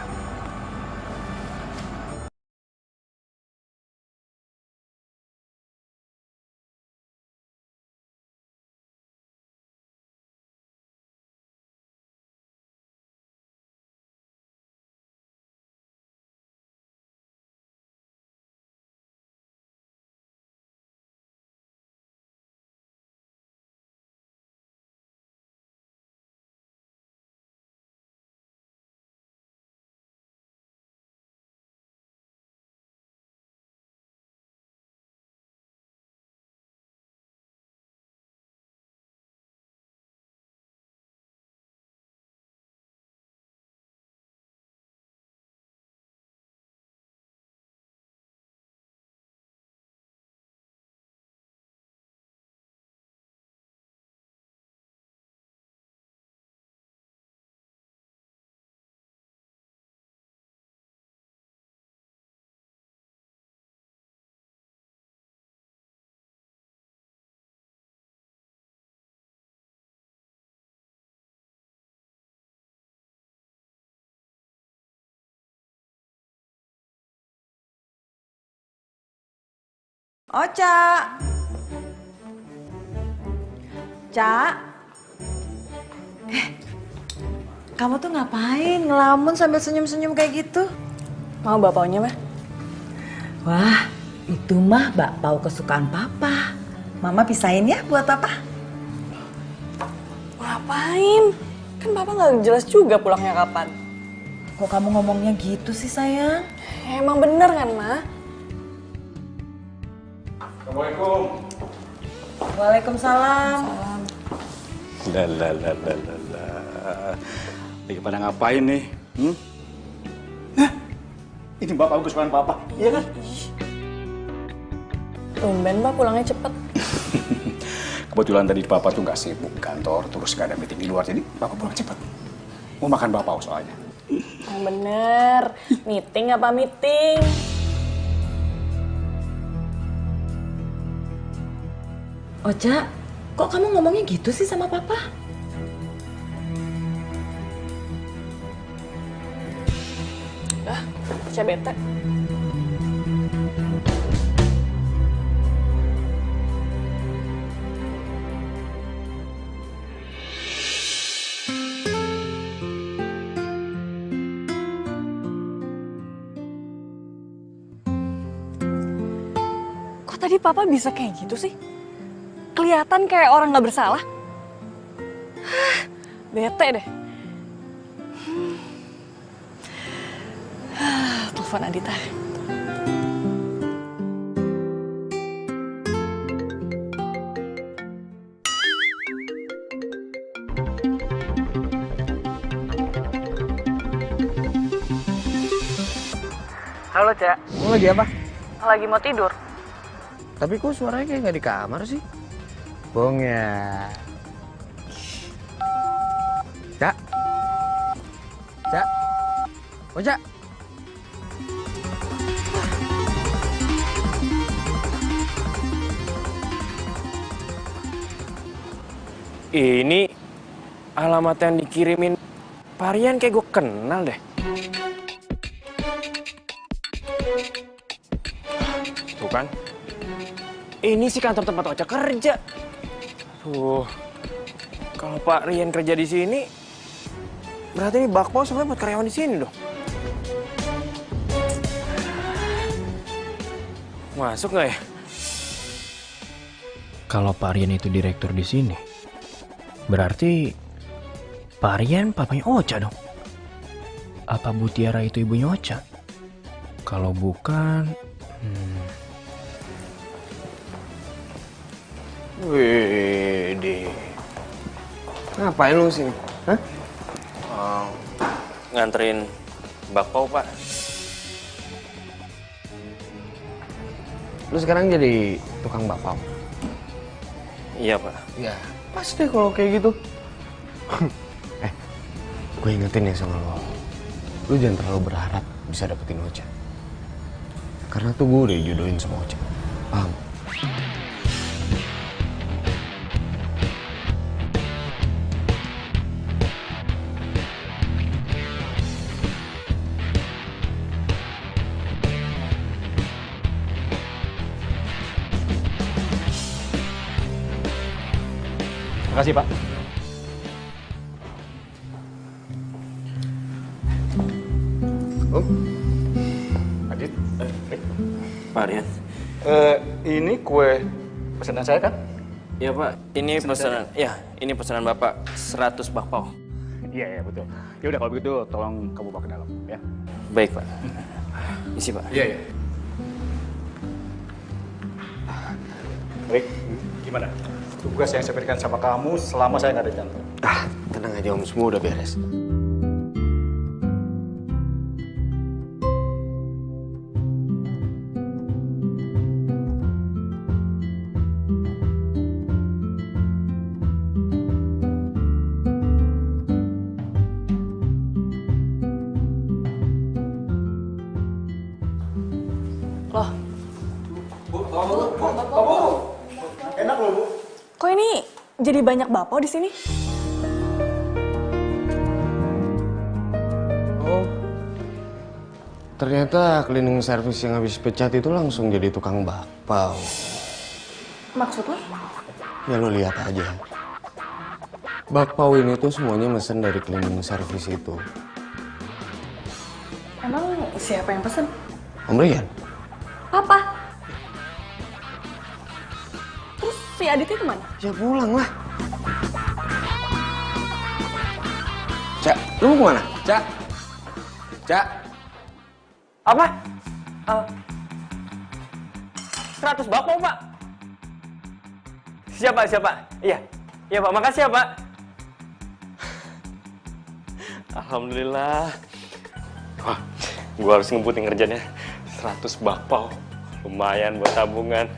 Ocha. Ca. Kamu tuh ngapain ngelamun sambil senyum-senyum kayak gitu? Mau bapaunya mah? Wah, itu mah bakpao kesukaan Papa. Mama pisahin ya buat Papa. Ngapain? Kan Papa nggak jelas juga pulangnya kapan. Kok kamu ngomongnya gitu sih sayang? Emang bener kan, Ma? Assalamualaikum. Waalaikumsalam. Lah. Lagi pada ngapain nih? Nah, ini bapak kesukaan papa, iya kan? Tumben, Pak, pulangnya cepet. Kebetulan tadi papa tuh nggak sibuk kantor, terus nggak ada meeting di luar, jadi papa pulang cepat. Mau makan bakpao soalnya. Yang bener. Meeting apa meeting? Ocha, kok kamu ngomongnya gitu sih sama Papa? Ocha bete. Kok tadi Papa bisa kayak gitu sih? Kelihatan kayak orang nggak bersalah. Bete deh. Telepon Adita. Halo, Cak. Kamu lagi apa? Lagi mau tidur. Tapi kok suaranya kayak nggak di kamar sih? Bohong ya. Cak. Cak. Oh, Cak. Ini alamat yang dikirimin Parian kayak gue kenal deh. Tuh kan. Ini sih kantor tempat Ocha kerja. Tuh. Kalau Pak Rian kerja di sini, berarti ini bakpao sebenarnya buat karyawan di sini dong. Masuk nggak ya? Kalau Pak Aryan itu direktur di sini, berarti Pak Aryan papanya Ocha dong. Apa Bu Tiara itu ibunya Ocha? Kalau bukan... Wede. Ngapain lu sini? Hah? Nganterin bakpao, Pak. Lu sekarang jadi tukang bakpao? Iya, Pak. Ya, pas deh kalau kayak gitu. Gue ingetin ya sama lo. Lu jangan terlalu berharap bisa dapetin Ocha. Karena tuh gue udah dijodohin sama Ocha. Paham? Makasih, Pak. Om. Adit. Pak Aryan. Ini kue pesanan saya kan? Iya, Pak. Ini pesanan. Ya, ini pesanan Bapak 100 bakpao. Iya, iya, betul. Ya udah kalau begitu tolong kamu bawa ke dalam ya. Baik, Pak. Isi, Pak. Iya, iya. Baik, gimana? Tugas yang saya berikan sama kamu selama saya nggak ada di kantor. Tenang aja Om, semua udah beres. Loh, Enak loh, Bu. kok ini jadi banyak bakpao di sini? Oh, ternyata cleaning service yang habis pecat itu langsung jadi tukang bakpao. Maksudnya? Ya lo lihat aja. Bakpao ini tuh semuanya mesen dari cleaning service itu. Emang siapa yang pesen? Om Rian? Papa. Terus si Aditnya kemana? Ya pulang lah. Cak, lu mau kemana? Cak? Cak? Apa? 100 bakpao, Pak. Siapa? Iya. Iya, Pak. Makasih ya, Pak. Alhamdulillah. Wah, gua harus ngebutin kerjanya. 100 bakpao. Lumayan buat tabungan.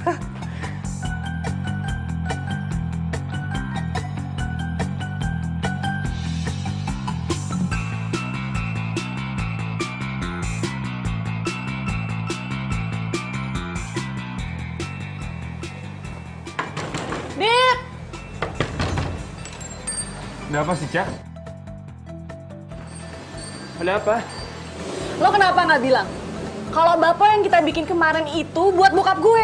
Dit! Ada apa sih, Cak? Ada apa? Lo kenapa nggak bilang? Kalau bakpao yang kita bikin kemarin itu buat bokap gue.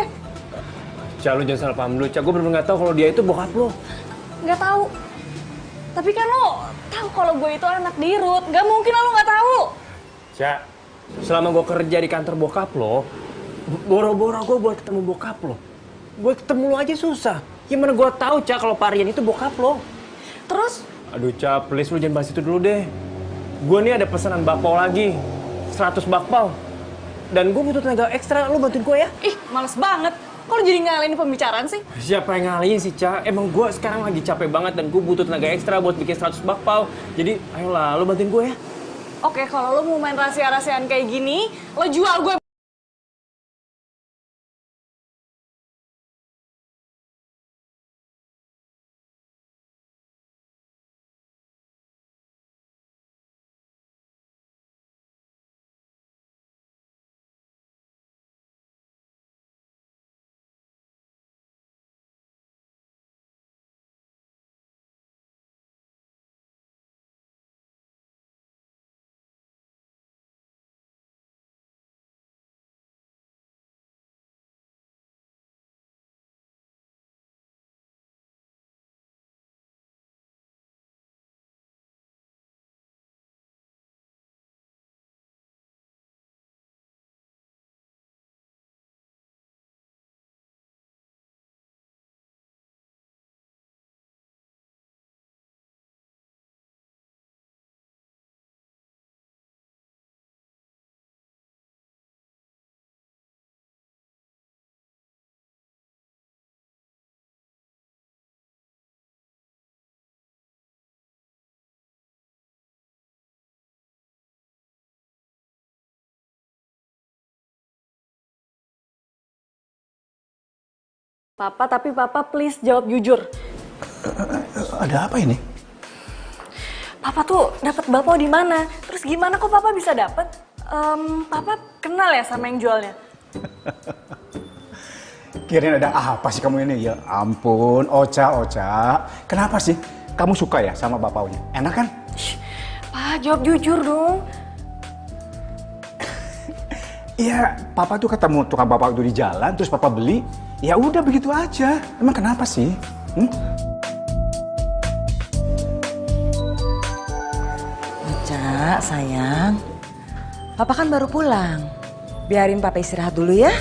Cak, lu jangan salah paham dulu, Cak. Gue bener-bener nggak tahu kalau dia itu bokap lo. Nggak tahu. Tapi kan lo tahu kalau gue itu anak dirut. Nggak mungkin lo nggak tahu. Cak, selama gue kerja di kantor bokap lo, boro-boro gue buat ketemu bokap lo. Gue ketemu lo aja susah. Gimana gue tahu, Cak, kalau Pak Aryan itu bokap lo? Terus? Aduh, Cak, please lu jangan bahas itu dulu deh. Gue nih ada pesanan bakpao lagi. 100 bakpao. Dan gue butuh tenaga ekstra, lu bantuin gue ya? Ih, males banget. Kok lo jadi ngalahin pembicaraan sih? Siapa yang ngalihin sih, Cak? Emang gue sekarang lagi capek banget dan gue butuh tenaga ekstra buat bikin 100 bakpao. Jadi, ayolah, lu bantuin gue ya. Oke, kalau lo mau main rahasia-rahasiaan kayak gini, lo jual gue Papa, tapi Papa please jawab jujur. Ada apa ini? Papa tuh dapat bakpao di mana? Terus gimana kok Papa bisa dapat? Papa kenal ya sama yang jualnya? Kirain ada apa sih kamu ini? Ya ampun, Ocha. Kenapa sih? Kamu suka ya sama bakpaonya? Enak kan? Pak, jawab jujur dong. Iya, Papa tuh ketemu tukang bakpao itu di jalan, terus Papa beli. Ya udah begitu aja. Emang kenapa sih? Ocha, sayang. Papa kan baru pulang. Biarin Papa istirahat dulu ya.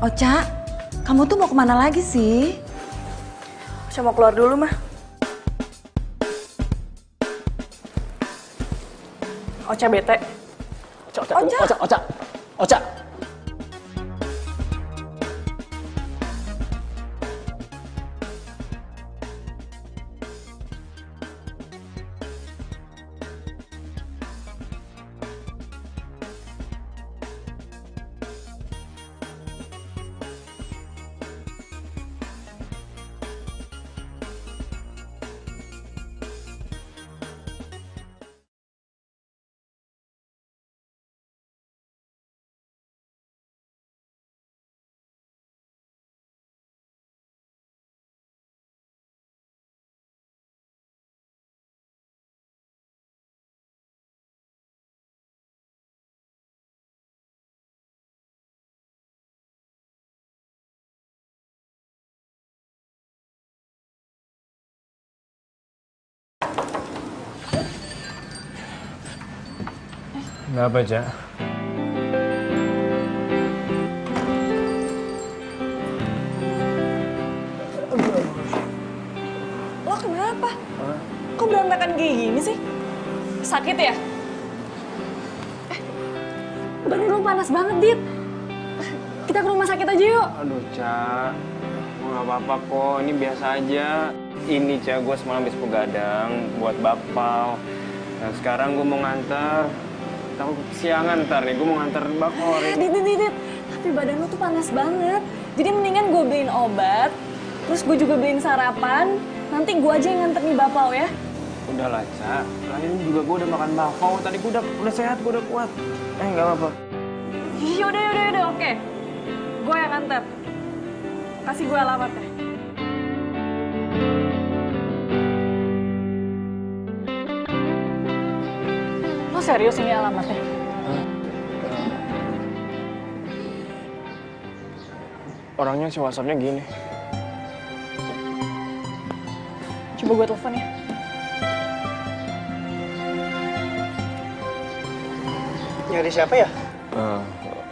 Ocha, kamu tuh mau kemana lagi sih? Ocha mau keluar dulu, mah. Ocha bete. Ocha. Kenapa, Ja? Lo kenapa? Kok berantakan kayak gini sih? Sakit ya? Badan lo panas banget, Dit. Kita ke rumah sakit aja yuk. Aduh, Ca. Nggak apa-apa kok, ini biasa aja. Ini, Ca, gue semalam habis begadang buat bakpao. Dan sekarang gue mau nganter. Tahu siangan ntar nih, gue mau nganter bakpao. Dit. Tapi badan lo tuh panas banget. Jadi mendingan gue beliin obat, terus gue juga beliin sarapan. Nanti gue aja yang nganter nih bakpao ya. Udah lah, Ca. Lain juga gue udah makan bakpao. Tadi gue udah sehat, gue udah kuat. Nggak apa-apa. Yaudah, oke. Gue yang nganter. Kasih gue alamatnya. Lo serius ini alamatnya? Orangnya si WhatsApp-nya gini. Coba gue telepon ya. Nyari siapa ya?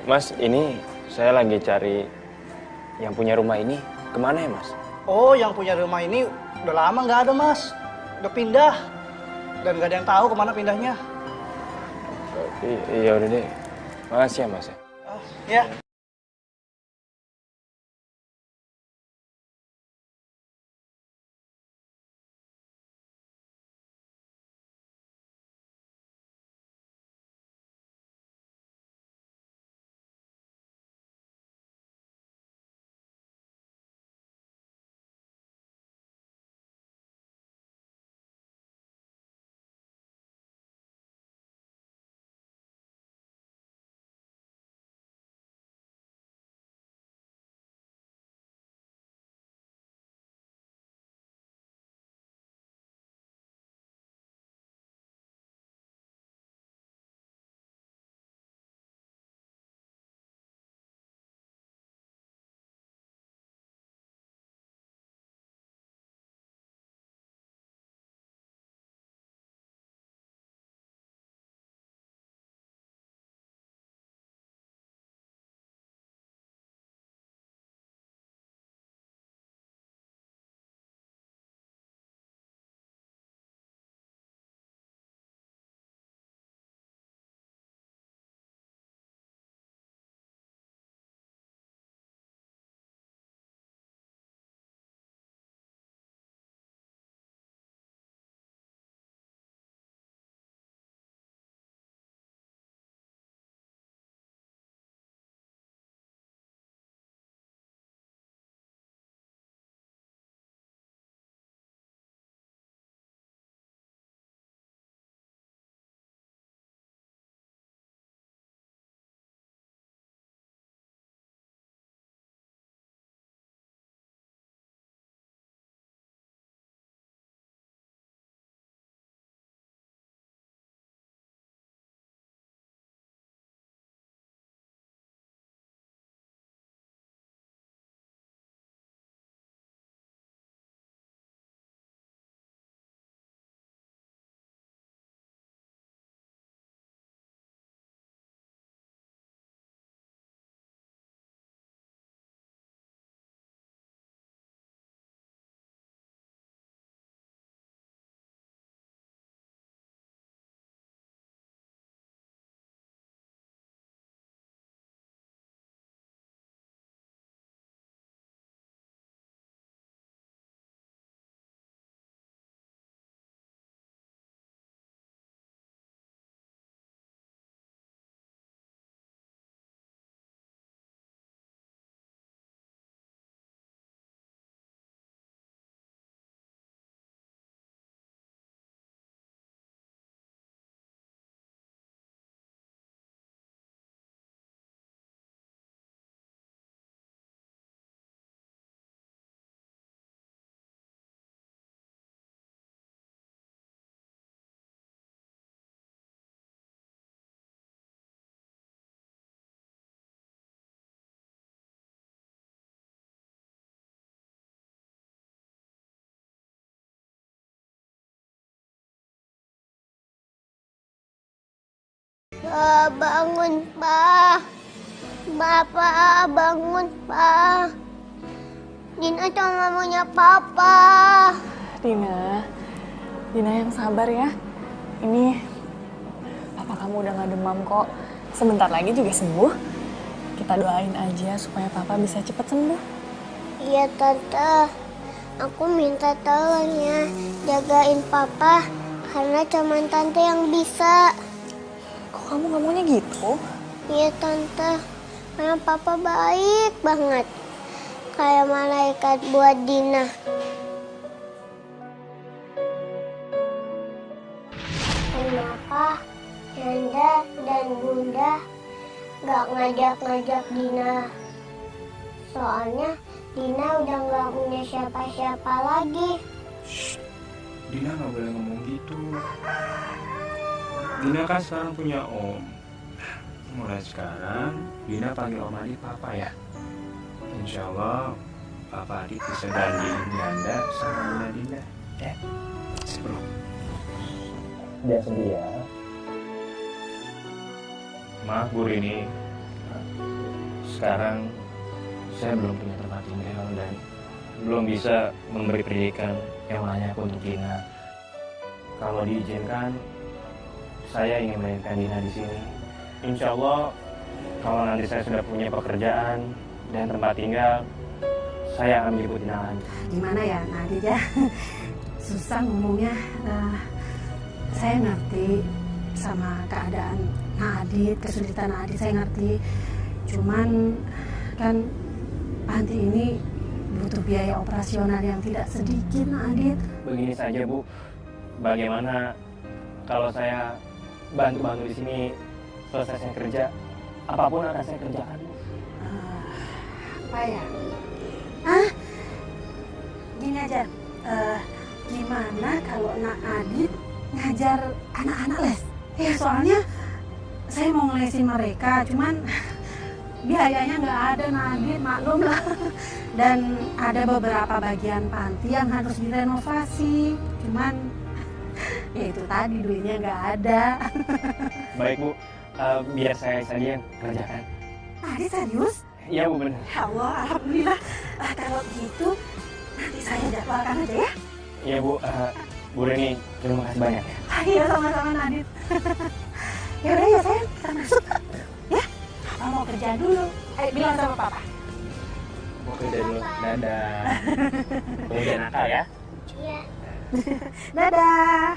Mas, ini saya lagi cari yang punya rumah ini. Kemana ya, Mas? Oh, yang punya rumah ini udah lama nggak ada, Mas. Udah pindah. Dan nggak ada yang tahu kemana pindahnya. Iya udah deh. Makasih ya, Mas. Ya. bangun, Pak. Bapak, bangun, Pak. Dina cuma maunya Papa. Dina yang sabar ya. Ini papa kamu udah gak demam kok. Sebentar lagi juga sembuh. Kita doain aja supaya papa bisa cepet sembuh. Iya, Tante. Aku minta tolong ya, jagain Papa. Karena cuma Tante yang bisa. Kok kamu ngomongnya gitu? Iya, Tante. Karena Papa baik banget. Kayak malaikat buat Dina. Kenapa Nanda dan Bunda gak ngajak-ngajak Dina? Soalnya Dina udah gak punya siapa-siapa lagi. Shh, Dina nggak boleh ngomong gitu. Dina kan sekarang punya Om. Mulai sekarang Dina panggil Om Adit Papa ya. Insya Allah Papa Adit bisa gantiin Nanda sama Bunda Dina. Ya, sebelum. Jangan sedih ya. Maaf Bu Rini. Sekarang saya belum punya tempat tinggal dan belum bisa memberi pendidikan yang layak untuk Dina. Kalau diizinkan, saya ingin melahirkan Dina di sini. Insya Allah, kalau nanti saya sudah punya pekerjaan dan tempat tinggal, saya akan menjemput Dina lagi. Gimana ya Nadit ya? Susah ngomongnya. Saya ngerti sama keadaan Nadit, kesulitan Nadit saya ngerti. Cuman kan panti ini butuh biaya operasional yang tidak sedikit, Nadit. Begini saja Bu, bagaimana kalau saya bantu-bantu di sini selesai saya kerja, apapun akan saya kerjakan Bu. Apa ya? Gini aja, gimana kalau Nadit ngajar anak-anak les? Ya soalnya saya mau ngelesin mereka, cuman biayanya nggak ada Nadit, maklum lah. Dan ada beberapa bagian panti yang harus direnovasi, cuman ya itu tadi duitnya nggak ada. Baik Bu, biar saya saja yang kerjakan. Nadit serius? Iya Bu, benar. Ya Allah, alhamdulillah. Kalau gitu nanti saya jadwalkan aja ya. Iya Bu, Bu Reni, terima kasih banyak ya. Iya sama-sama Nadit. Ya udah ya sayang, kita masuk. Ya, Papa mau kerja dulu. Ayo bilang sama Papa. Mau kerja dulu. Dadah. Kamu jangan nakal ya. Iya. Dadah.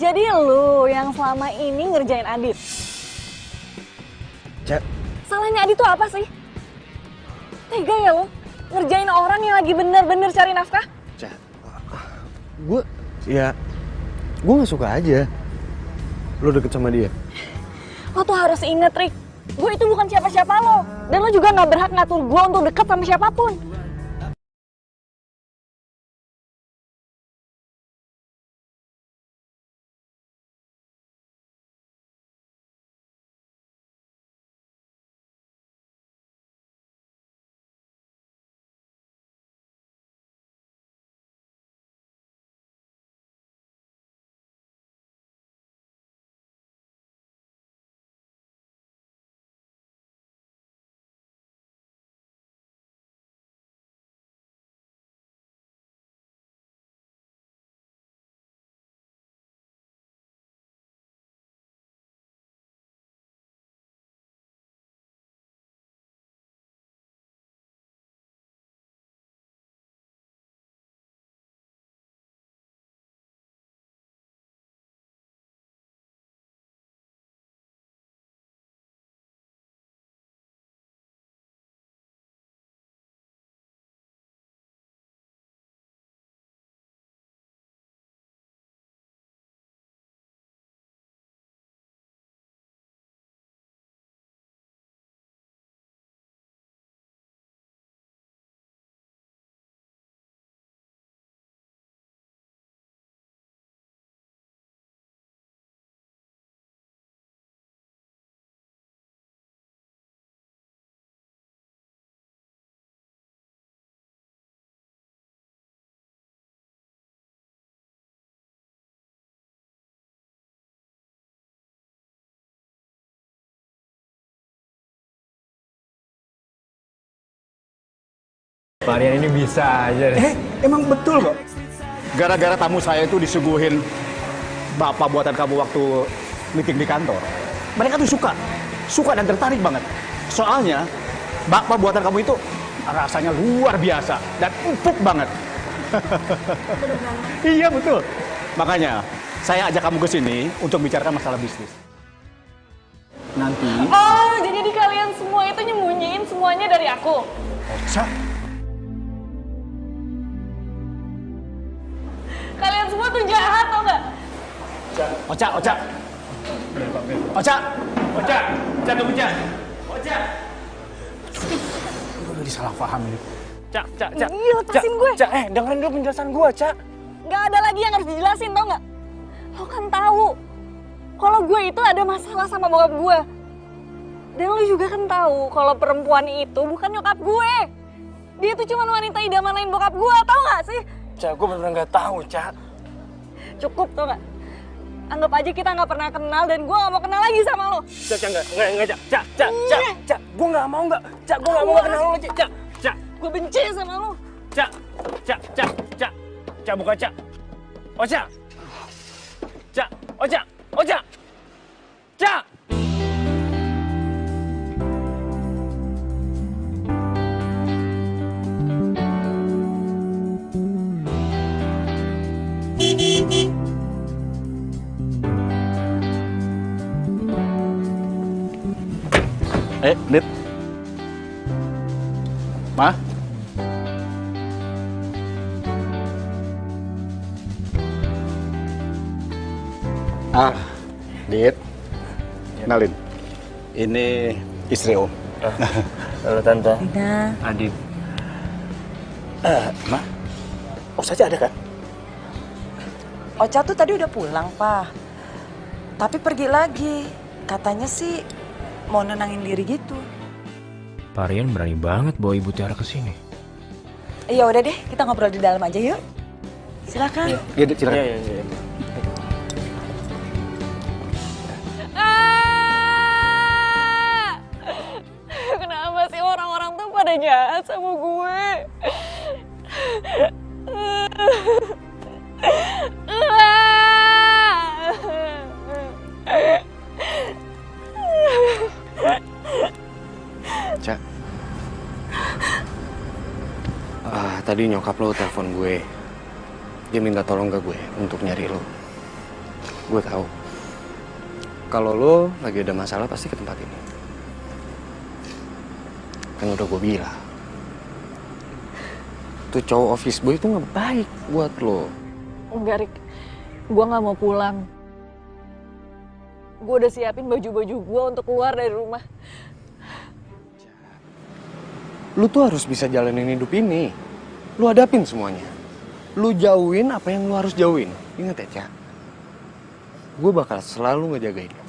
Jadi lu yang selama ini ngerjain Adit? Cak. Salahnya Adit tuh apa sih? Tega ya lu? Ngerjain orang yang lagi bener-bener cari nafkah? Cak, gue gak suka aja lo deket sama dia. Lo tuh harus inget, Rick. Gue itu bukan siapa-siapa lo. Dan lo juga gak berhak ngatur gue untuk deket sama siapapun. Varian ini bisa aja deh. Emang betul kok. Gara-gara tamu saya itu disuguhin bapak buatan kamu waktu meeting di kantor. Mereka tuh suka dan tertarik banget. Soalnya bapak buatan kamu itu rasanya luar biasa dan empuk banget. Iya betul. Makanya saya ajak kamu ke sini untuk bicarakan masalah bisnis. Nanti. Oh, jadi kalian semua itu nyembunyiin semuanya dari aku. Oca. Kalian semua tuh jahat, tau gak? Oca. Tunggu, Oca. Udah disalah paham ini. Cak. Iya, lepasin gue. Cak, dengerin dulu penjelasan gue, Cak. Gak ada lagi yang harus dijelasin, tau gak? Lo kan tahu kalau gue itu ada masalah sama bokap gue. Dan lo juga kan tahu kalau perempuan itu bukan nyokap gue. Dia tuh cuma wanita idaman lain bokap gue, tau gak sih? Cak, gue bener-bener gak tahu, Cak. Cukup, tau gak? Anggap aja kita gak pernah kenal dan gue gak mau kenal lagi sama lo. Cak, enggak, Cak. Gue gak mau, Cak, gue gak mau kenal lo, Cak. Gue benci sama lo. Cak, buka, Cak. Oca. Cak. Dit. Ma? Dit. Kenalin. Ini istri Om. Halo, Tante. Dina. Adit. Ma? Oca aja ada kan? Ocha tuh tadi udah pulang, Pak. Tapi pergi lagi. Katanya sih mau nenangin diri gitu. Pak Rian berani banget bawa Ibu Tiara ke sini. Iya udah deh, kita ngobrol di dalam aja yuk. Silakan. Iya, Dit, silakan. Iya. Kenapa sih orang-orang tuh pada jahat sama gue? Cak. Tadi nyokap lo telepon gue. Dia minta tolong ke gue untuk nyari lo. gue tahu. Kalau lo lagi ada masalah pasti ke tempat ini. Kan udah gue bilang. Tuh cowok office boy itu nggak baik buat lo. Enggak, Rik. Gue nggak mau pulang. Gue udah siapin baju-baju gue untuk keluar dari rumah. Lu tuh harus bisa jalanin hidup ini. Lu hadapin semuanya. Lu jauhin apa yang lu harus jauhin. Ingat ya, Cak. Gue bakal selalu ngejagain lu.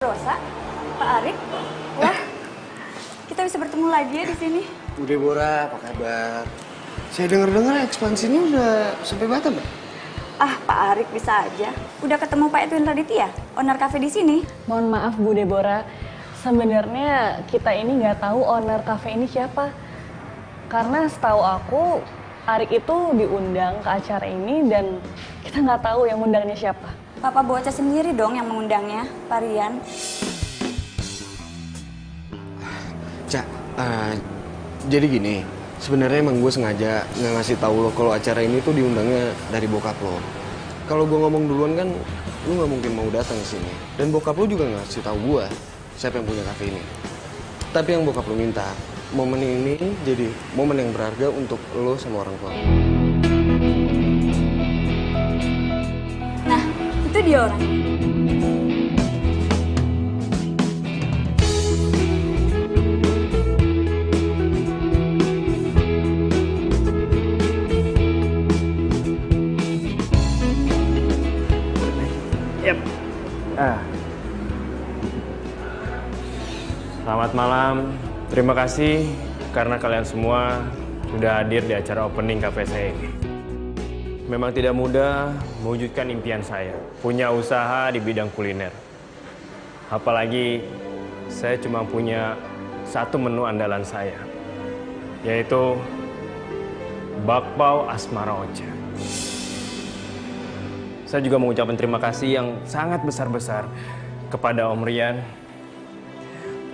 Rosa, Pak Arik, wah, kita bisa bertemu lagi ya di sini. Bu Deborah, apa kabar? Saya dengar-dengar ekspansinya udah sampai Batam, ya? Ah, Pak Arik bisa aja. Udah ketemu Pak Edwin Raditya, owner cafe di sini. Mohon maaf Bu Deborah, sebenarnya kita ini nggak tahu owner cafe ini siapa. Karena setahu aku, Arik itu diundang ke acara ini dan kita nggak tahu yang undangnya siapa. Papa Bocah sendiri dong yang mengundangnya, Pak Rian. Cak, jadi gini, sebenarnya emang gue sengaja nggak ngasih tahu lo kalau acara ini tuh diundangnya dari bokap lo. Kalau gue ngomong duluan kan, lo nggak mungkin mau datang ke sini. Dan bokap lo juga nggak ngasih tahu gue siapa yang punya kafe ini. Tapi yang bokap lo minta, momen ini jadi momen yang berharga untuk lo sama orang tua. Nah, itu dia orang. Selamat malam. Terima kasih karena kalian semua sudah hadir di acara opening kafe saya ini. Memang tidak mudah mewujudkan impian saya, punya usaha di bidang kuliner. Apalagi saya cuma punya satu menu andalan saya, yaitu bakpao asmara Ocha. Saya juga mengucapkan terima kasih yang sangat besar-besar kepada Om Rian.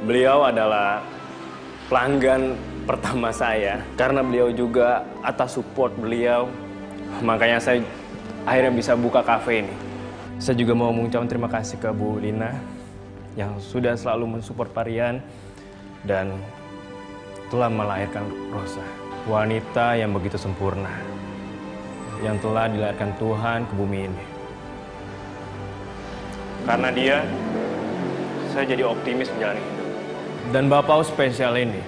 Beliau adalah pelanggan pertama saya. Karena beliau juga atas support beliau, makanya saya akhirnya bisa buka kafe ini. Saya juga mau mengucapkan terima kasih ke Bu Lina yang sudah selalu mensupport Pak Rian dan telah melahirkan Rosa, wanita yang begitu sempurna, yang telah dilahirkan Tuhan ke bumi ini. Karena dia, saya jadi optimis menjalani hidup. Dan bakpao spesial ini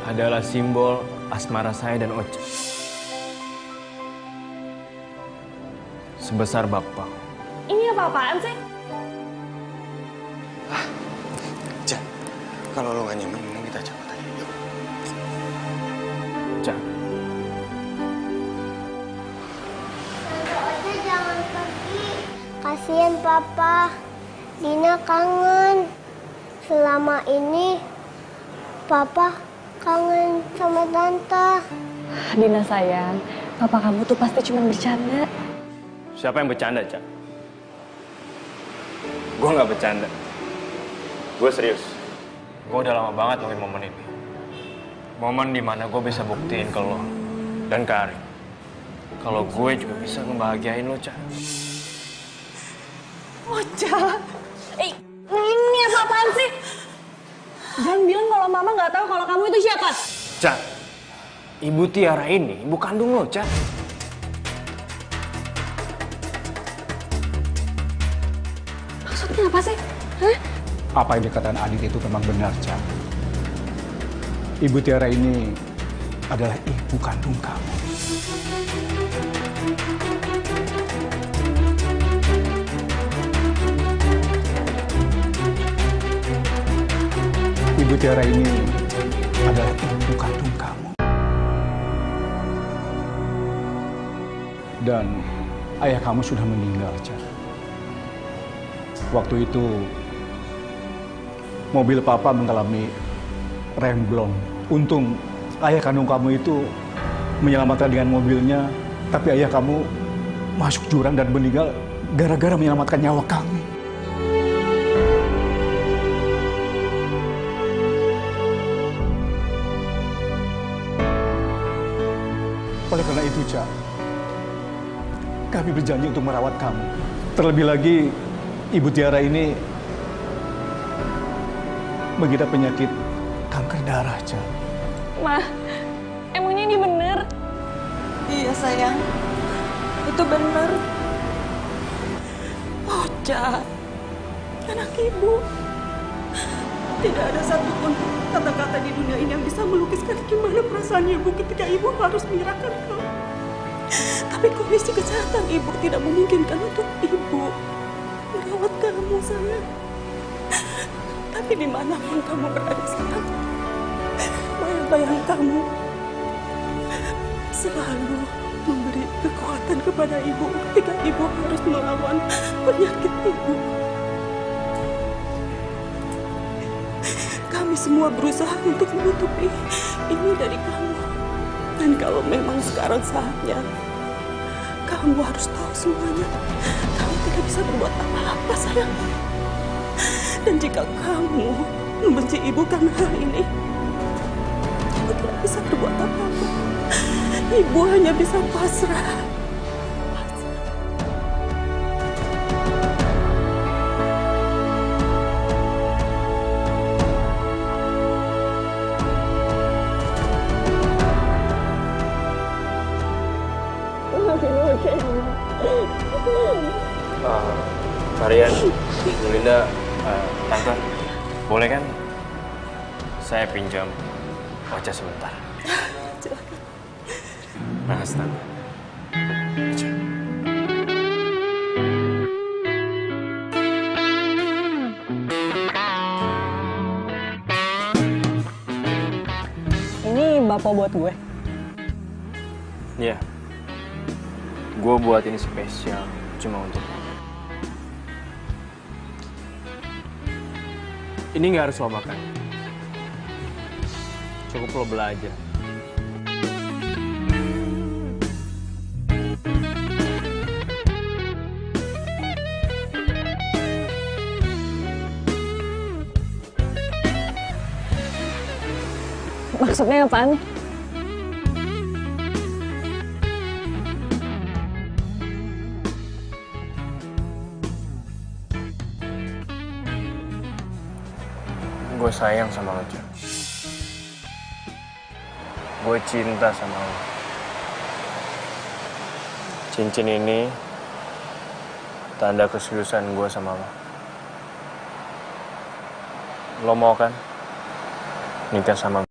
adalah simbol asmara saya dan Ocha. Sebesar bakpao. Ini apa-apaan sih? Cak, kalau lo gak nyaman, mending kita cabut aja. Yuk. Cak. Ocha jangan pergi. Kasihan Papa. Dina kangen. Selama ini Papa kangen sama Tante. Dina sayang, papa kamu tuh pasti cuma bercanda. Siapa yang bercanda, Cak? Gue nggak bercanda. Gue serius. Gue udah lama banget nungguin momen ini. Momen dimana gue bisa buktiin ke lo dan ke Ari kalau gue juga bisa ngebahagiain lo, Cak. Ocha, ini apa-apaan sih? Jangan bilang kalau mama nggak tahu kalau kamu itu siapa. Cak, Ibu Tiara ini ibu kandung lo, Cak. Maksudnya apa sih? Hah? Apa yang dikatakan Adit itu memang benar, Cak. Ibu Tiara ini adalah ibu kandung kamu. Ibu Tiara ini adalah ibu kandung kamu. Dan ayah kamu sudah meninggal, Cak. Waktu itu mobil papa mengalami remblong. Untung ayah kandung kamu itu menyelamatkan dengan mobilnya, tapi ayah kamu masuk jurang dan meninggal gara-gara menyelamatkan nyawa kami. Oleh karena itu, Cak, kami berjanji untuk merawat kamu. Terlebih lagi, Ibu Tiara ini mengidap penyakit kanker darah, Cak. Ma, emangnya ini bener? Iya sayang, itu benar. Ocha, anak ibu. Tidak ada satupun kata-kata di dunia ini yang bisa melukiskan gimana perasaan ibu ketika ibu harus menyerahkan kamu. Tapi kondisi kesehatan ibu tidak memungkinkan untuk ibu merawat kamu, sayang. Tapi dimanapun kamu berada sekarang, bayang-bayang kamu selalu memberi kekuatan kepada ibu ketika ibu harus melawan penyakit ibu. Kami semua berusaha untuk menutupi ini dari kamu. Dan kalau memang sekarang saatnya, kamu harus tahu semuanya. Kamu tidak bisa berbuat apa-apa, sayang. Dan jika kamu membenci ibu karena hal ini, kamu tidak bisa berbuat apa-apa. Ibu hanya bisa pasrah. Marian, Bu Linda, Tante, boleh kan saya pinjam Ocha sebentar? Makasih, Tante. Ocha. bapak buat gue? Iya. Gue buat ini spesial cuma untuk lo. Ini nggak harus lo makan. Cukup lo belajar. Maksudnya apaan? Gue sayang sama lo, Cak. Gue cinta sama lo. Cincin ini tanda keseriusan gue sama lo. Lo mau kan nikah sama gue?